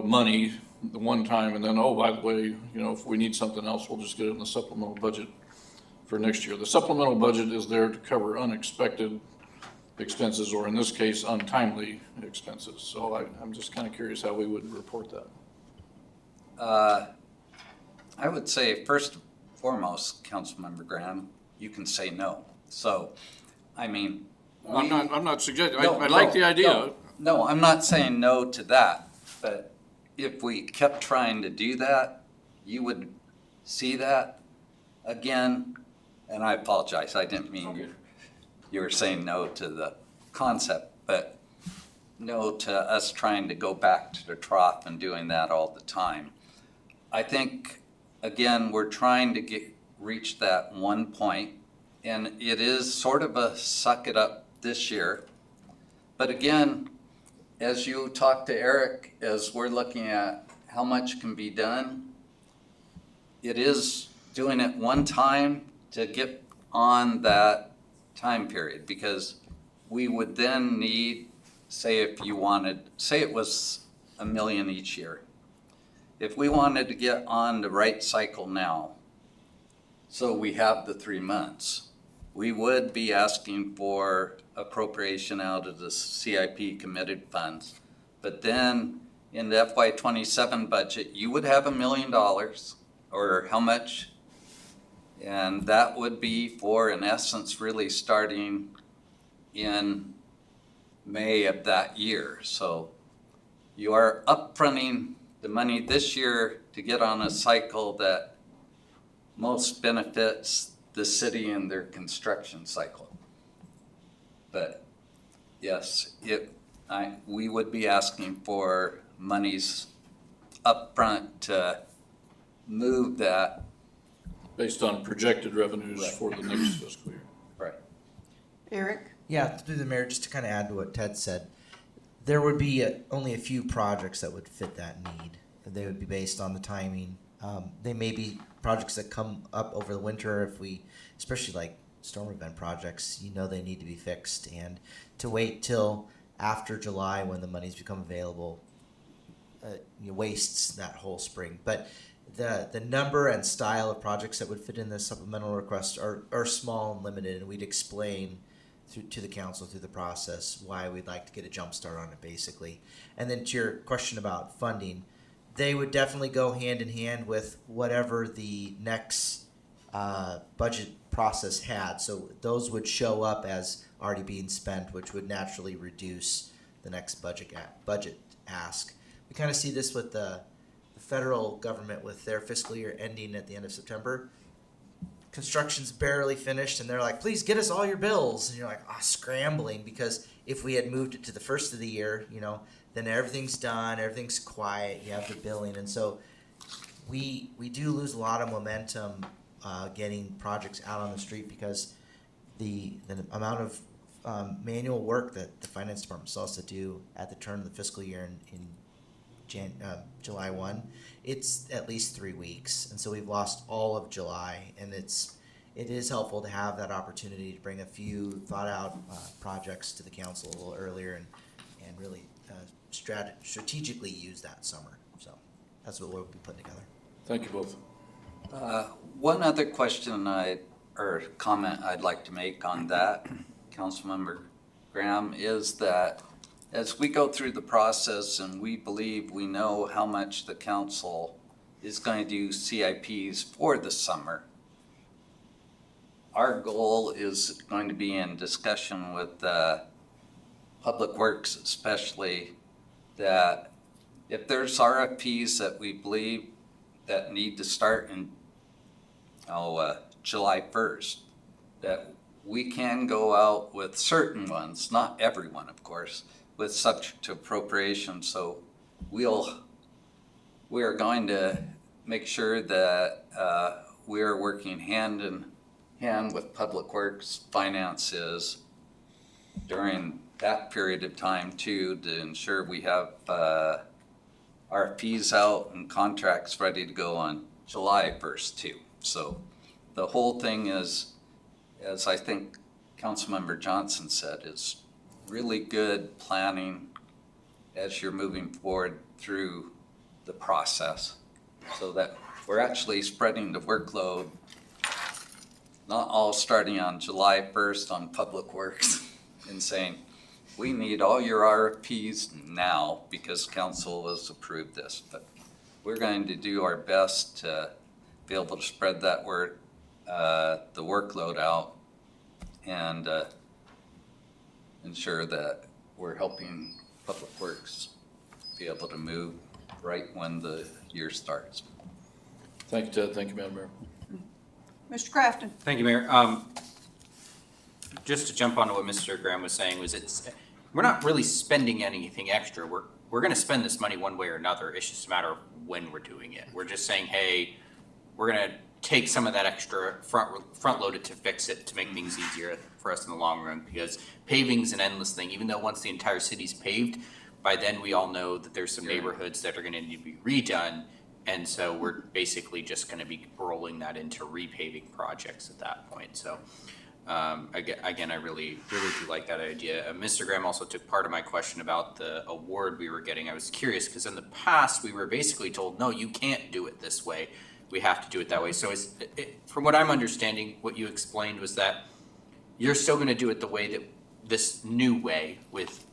money the one time, and then, oh, by the way, if we need something else, we'll just get it in the supplemental budget for next year. The supplemental budget is there to cover unexpected expenses, or in this case, untimely expenses. So I'm just kind of curious how we would report that. I would say, first and foremost, Councilmember Graham, you can say no. So, I mean. I'm not suggesting, No, I like the idea. No, I'm not saying no to that, but if we kept trying to do that, you would see that again, and I apologize, I didn't mean you were saying no to the concept, but no to us trying to go back to the trough and doing that all the time. I think, again, we're trying to reach that one point, and it is sort of a suck it up this year. But again, as you talk to Eric, as we're looking at how much can be done, it is doing it one time to get on that time period, because we would then need, say if you wanted, say it was $1 million each year. If we wanted to get on the right cycle now, so we have the 3 months, we would be asking for appropriation out of the CIP committed funds. But then in the FY27 budget, you would have $1 million, or how much? And that would be for, in essence, really starting in May of that year. So you are upfronting the money this year to get on a cycle that most benefits the city and their construction cycle. But yes, we would be asking for monies upfront to move that. Based on projected revenues Right. for the next fiscal year. Right. Eric? Yeah, through the mayor, just to kind of add to what Ted said, there would be only a few projects that would fit that need. They would be based on the timing. They may be projects that come up over the winter if we, especially like storm event projects, they need to be fixed. And to wait till after July when the money's become available, wastes that whole spring. But the number and style of projects that would fit in the supplemental request are small and limited, and we'd explain to the council through the process why we'd like to get a jump start on it, basically. And then to your question about funding, they would definitely go hand in hand with whatever the next budget process had. So those would show up as already being spent, which would naturally reduce the next budget ask. We kind of see this with the federal government with their fiscal year ending at the end of September. Construction's barely finished, and they're like, please get us all your bills. And you're like, scrambling, because if we had moved it to the first of the year, then everything's done, everything's quiet, you have the billing. And so we do lose a lot of momentum getting projects out on the street, because the amount of manual work that the finance department still has to do at the turn of the fiscal year in July 1, it's at least 3 weeks, and so we've lost all of July. And it is helpful to have that opportunity to bring a few thought out projects to the council a little earlier and really strategically use that summer. So that's what we'll be putting together. Thank you both. One other question or comment I'd like to make on that, Councilmember Graham, is that as we go through the process and we believe we know how much the council is going to do CIPs for the summer, our goal is going to be in discussion with Public Works especially, that if there's RFPs that we believe that need to start in July 1st, that we can go out with certain ones, not everyone, of course, with subject to appropriation. So we are going to make sure that we are working hand in hand with Public Works, Finances during that period of time too, to ensure we have RFPs out and contracts ready to go on July 1st too. So the whole thing is, as I think Councilmember Johnson said, is really good planning as you're moving forward through the process, so that we're actually spreading the workload, not all starting on July 1st on Public Works and saying, we need all your RFPs now because council has approved this. But we're going to do our best to be able to spread that the workload out and ensure that we're helping Public Works be able to move right when the year starts. Thank you, Ted. Thank you, Madam Mayor. Mr. Crafton? Thank you, Mayor. Just to jump on to what Mr. Graham was saying, we're not really spending anything extra. We're gonna spend this money one way or another. It's just a matter of when we're doing it. We're just saying, hey, we're gonna take some of that extra front loaded to fix it, to make things easier for us in the long run, because paving's an endless thing. Even though once the entire city's paved, by then we all know that there's some neighborhoods that are gonna need to be redone. And so we're basically just gonna be rolling that into repaving projects at that point. So again, I really do like that idea. Mr. Graham also took part of my question about the award we were getting. I was curious because in the past, we were basically told, no, you can't do it this way. We have to do it that way. So from what I'm understanding, what you explained was that you're still gonna do it the way that, this new way with,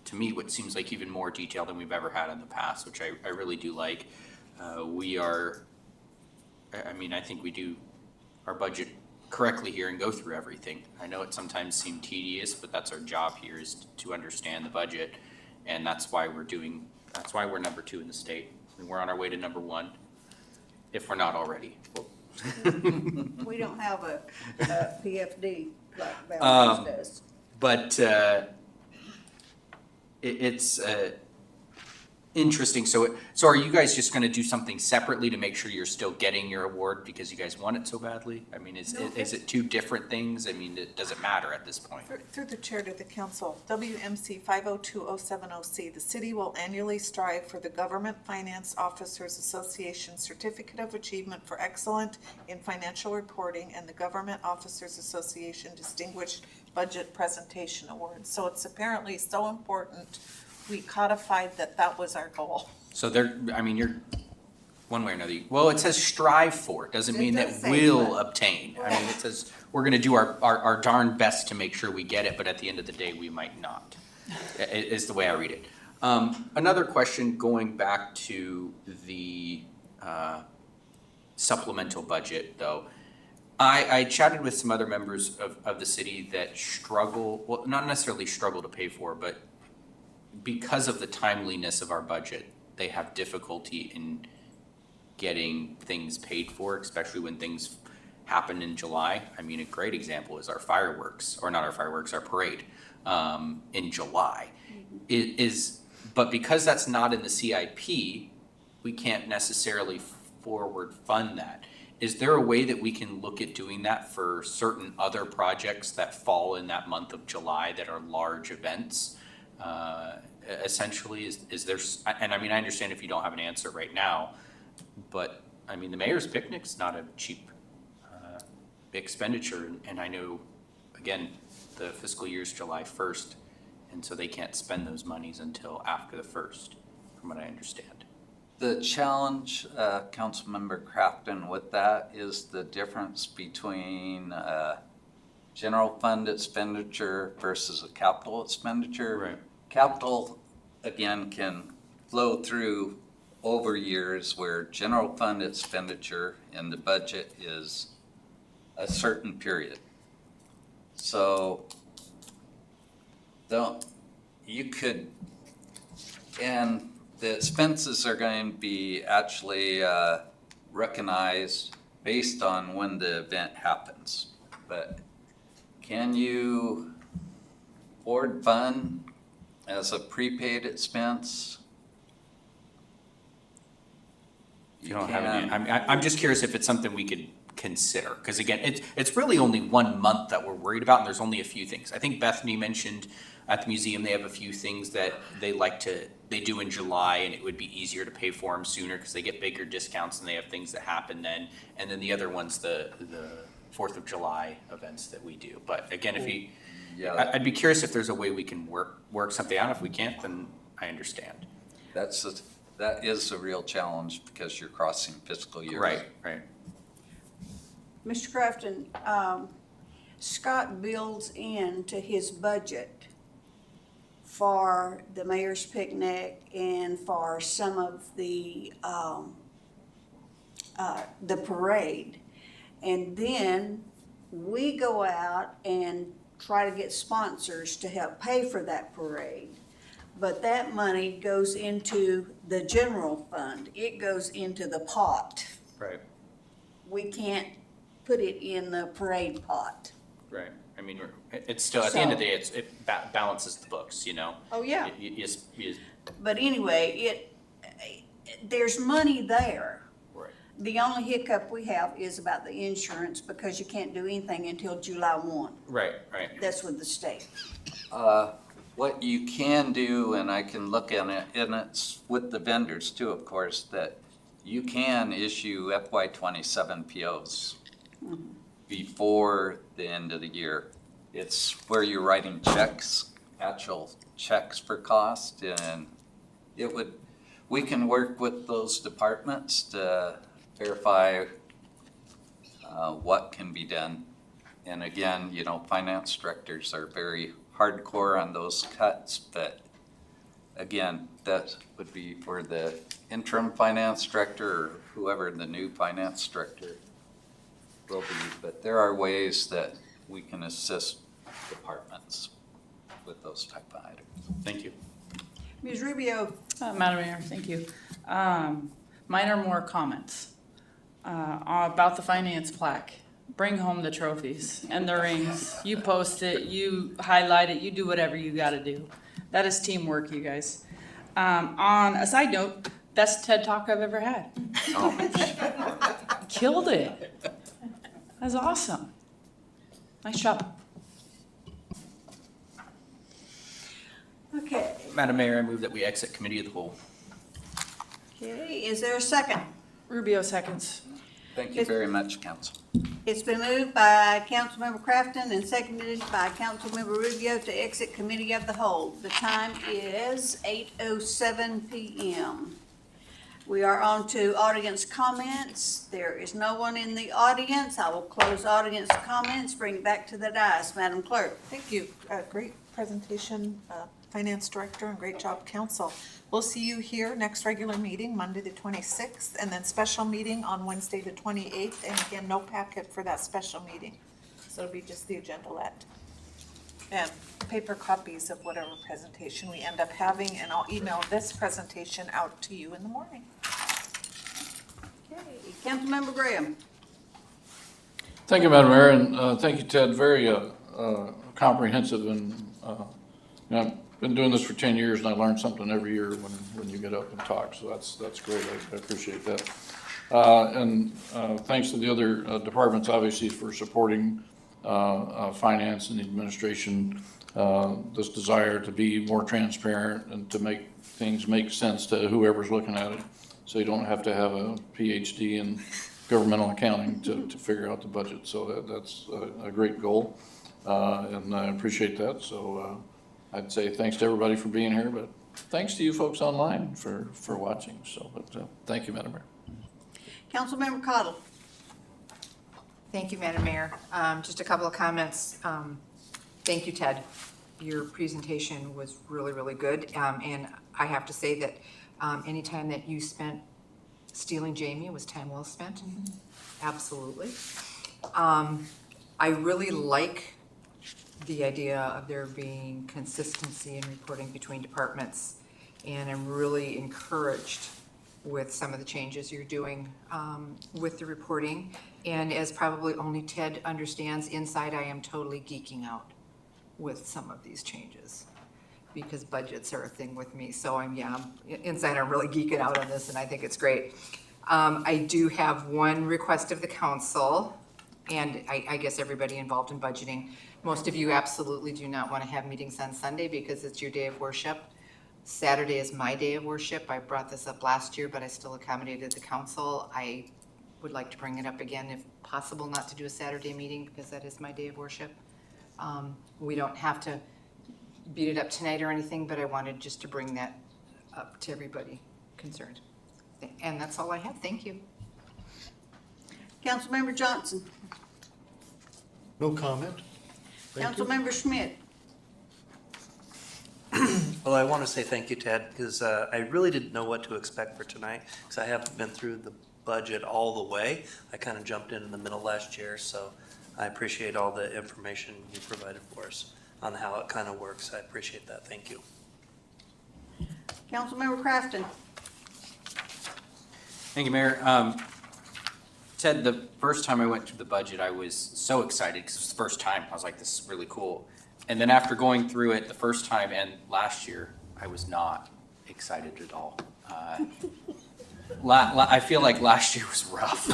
to me, what seems like even more detail than we've ever had in the past, which I really do like. I think we do our budget correctly here and go through everything. I know it sometimes seems tedious, but that's our job here, is to understand the budget. And that's why we're number 2 in the state. I mean, we're on our way to number 1, if we're not already. We don't have a PFD like Valdez does. But it's interesting. So are you guys just gonna do something separately to make sure you're still getting your award because you guys want it so badly? I mean, is it 2 different things? I mean, does it matter at this point? Through the chair to the council, WMC 502070C, the city will annually strive for the Government Finance Officers Association Certificate of Achievement for Excellent in Financial Reporting and the Government Officers Association Distinguished Budget Presentation Award. So it's apparently so important, we codified that was our goal. So you're one way or another. Well, it says strive for. It doesn't mean It that does say we'll what. obtain. I mean, it says we're gonna do our darn best to make sure we get it, but at the end of the day, we might not, is the way I read it. Another question, going back to the supplemental budget, though. I chatted with some other members of the city that struggle, well, not necessarily struggle to pay for, but because of the timeliness of our budget, they have difficulty in getting things paid for, especially when things happen in July. I mean, a great example is our fireworks, or not our fireworks, our parade, in July. But because that's not in the CIP, we can't necessarily forward fund that. Is there a way that we can look at doing that for certain other projects that fall in that month of July that are large events? Essentially, is there, and I mean, I understand if you don't have an answer right now, but I mean, the mayor's picnic's not a cheap expenditure, and I know, again, the fiscal year's July 1st, and so they can't spend those monies until after the 1st, from what I understand. The challenge, Councilmember Crafton, with that is the difference between general fund expenditure versus a capital expenditure. Right. Capital, again, can flow through over years, where general fund expenditure in the budget is a certain period. So and the expenses are going to be actually recognized based on when the event happens. But can you forward fund as a prepaid expense If you don't have any, I'm just curious if it's something we could consider, because again, it's really only 1 month that we're worried about, and there's only a few things. I think Bethany mentioned at the museum, they have a few things that they do in July, and it would be easier to pay for them sooner because they get bigger discounts and they have things that happen then. And then the other one's the 4th of July events that we do. But again, I'd be curious if there's a way we can work something out. If we can't, then I understand. That is a real challenge because you're crossing fiscal years. Right. Mr. Crafton, Scott builds into his budget for the mayor's picnic and for some of the parade. And then we go out and try to get sponsors to help pay for that parade. But that money goes into the general fund. It goes into the pot. Right. We can't put it in the parade pot. Right. I mean, it's still, at the end of the day, it balances the books, you know? Oh, yeah. You But anyway, there's money there. right. The only hiccup we have is about the insurance, because you can't do anything until July 1. Right. That's with the state. What you can do, and I can look at it, and it's with the vendors too, of course, that you can issue FY27 POs before the end of the year. It's where you're writing checks, actual checks for cost, and we can work with those departments to verify what can be done. And again, finance directors are very hardcore on those cuts, but again, that would be for the interim finance director or whoever the new finance director will be. But there are ways that we can assist departments with those type of items. Thank you. Ms. Rubio, Madam Mayor, thank you. Mine are more comments about the finance plaque. Bring home the trophies and the rings. You post it, you highlight it, you do whatever you gotta do. That is teamwork, you guys. On a side note, best TED Talk I've ever had. Killed it. That's awesome. Nice job. okay. Madam Mayor, I move that we exit committee of the whole. Okay, is there a second? Rubio seconds. Thank you very much, council. It's been moved by Councilmember Crafton and seconded by Councilmember Rubio to exit committee of the whole. The time is 8:07 p.m. We are on to audience comments. There is no one in the audience. I will close audience comments, bring it back to the dais. Madam Clerk. Thank you. Great presentation, Finance Director, and great job, Council. We'll see you here next regular meeting, Monday the 26th, and then special meeting on Wednesday the 28th. And again, no packet for that special meeting. So it'll be just the agendalette. And paper copies of whatever presentation we end up having, and I'll email this presentation out to you in the morning. Okay, Councilmember Graham. Thank you, Madam Mayor, and thank you, Ted. Very comprehensive, and I've been doing this for 10 years, and I learn something every year when you get up and talk, so that's great. I appreciate that. And thanks to the other departments, obviously, for supporting finance and the administration, this desire to be more transparent and to make things make sense to whoever's looking at it, so you don't have to have a PhD in governmental accounting to figure out the budget. So that's a great goal, and I appreciate that. So I'd say thanks to everybody for being here, but thanks to you folks online for watching. So, but thank you, Madam Mayor. Councilmember Cottle. Thank you, Madam Mayor. Just a couple of comments. Thank you, Ted. Your presentation was really, really good. And I have to say that any time that you spent stealing Jamie was time well spent. Absolutely. I really like the idea of there being consistency in reporting between departments. And I'm really encouraged with some of the changes you're doing with the reporting. And as probably only Ted understands, inside I am totally geeking out with some of these changes because budgets are a thing with me. So inside I'm really geeking out on this, and I think it's great. I do have one request of the council, and I guess everybody involved in budgeting. Most of you absolutely do not want to have meetings on Sunday because it's your day of worship. Saturday is my day of worship. I brought this up last year, but I still accommodated the council. I would like to bring it up again, if possible, not to do a Saturday meeting because that is my day of worship. We don't have to beat it up tonight or anything, but I wanted just to bring that up to everybody concerned. And that's all I have. Thank you. Councilmember Johnson. No comment? Thank you. Councilmember Schmidt. Well, I want to say thank you, Ted, because I really didn't know what to expect for tonight, because I haven't been through the budget all the way. I kind of jumped in the middle last year, so I appreciate all the information you provided for us on how it kind of works. I appreciate that. Thank you. Councilmember Crafton. Thank you, Mayor. Ted, the first time I went through the budget, I was so excited because it was the first time. I was like, this is really cool. And then after going through it the first time and last year, I was not excited at all. I feel like last year was rough.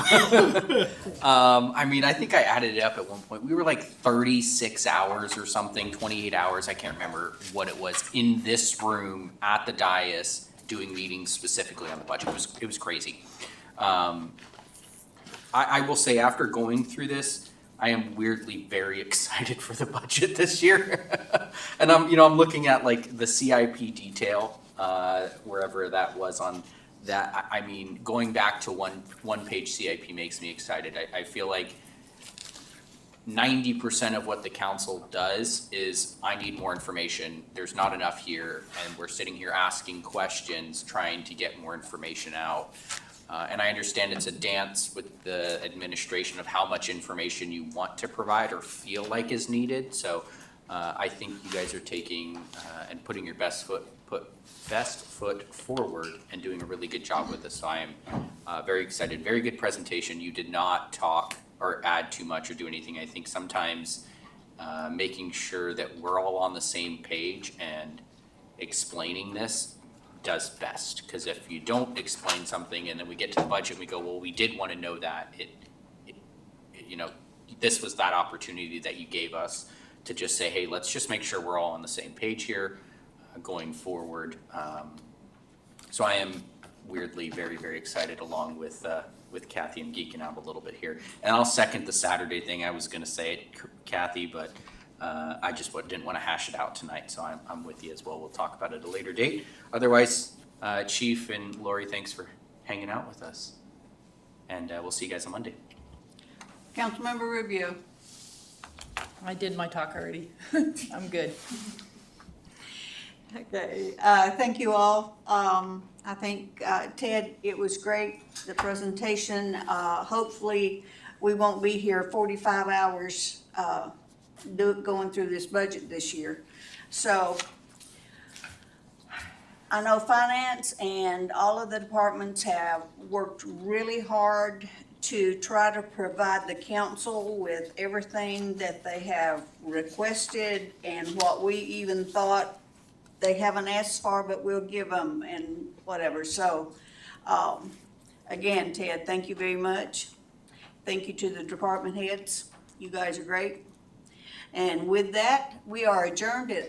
I mean, I think I added it up at one point. We were like 36 hours or something, 28 hours. I can't remember what it was in this room at the dais doing meetings specifically on the budget. It was crazy. I will say after going through this, I am weirdly very excited for the budget this year. And I'm looking at like the CIP detail, wherever that was on that. I mean, going back to one page CIP makes me excited. I feel like 90% of what the council does is I need more information. There's not enough here, and we're sitting here asking questions, trying to get more information out. And I understand it's a dance with the administration of how much information you want to provide or feel like is needed. So I think you guys are taking and putting your best foot forward and doing a really good job with this. So I am very excited. Very good presentation. You did not talk or add too much or do anything. I think sometimes making sure that we're all on the same page and explaining this does best, because if you don't explain something and then we get to the budget and we go, well, we did want to know that, this was that opportunity that you gave us to just say, hey, let's just make sure we're all on the same page here going forward. So I am weirdly very, very excited, along with Kathy. I'm geeking out a little bit here, and I'll second the Saturday thing. I was going to say it, Kathy, but I just didn't want to hash it out tonight, so I'm with you as well. We'll talk about it at a later date. Otherwise, Chief and Lori, thanks for hanging out with us, and we'll see you guys on Monday. Councilmember Rubio. I did my talk already. I'm good. Okay, thank you all. I think, Ted, it was great, the presentation. Hopefully, we won't be here 45 hours going through this budget this year. So I know finance and all of the departments have worked really hard to try to provide the council with everything that they have requested and what we even thought they haven't asked for, but we'll give them and whatever. So, again, Ted, thank you very much. Thank you to the department heads. You guys are great. And with that, we are adjourned at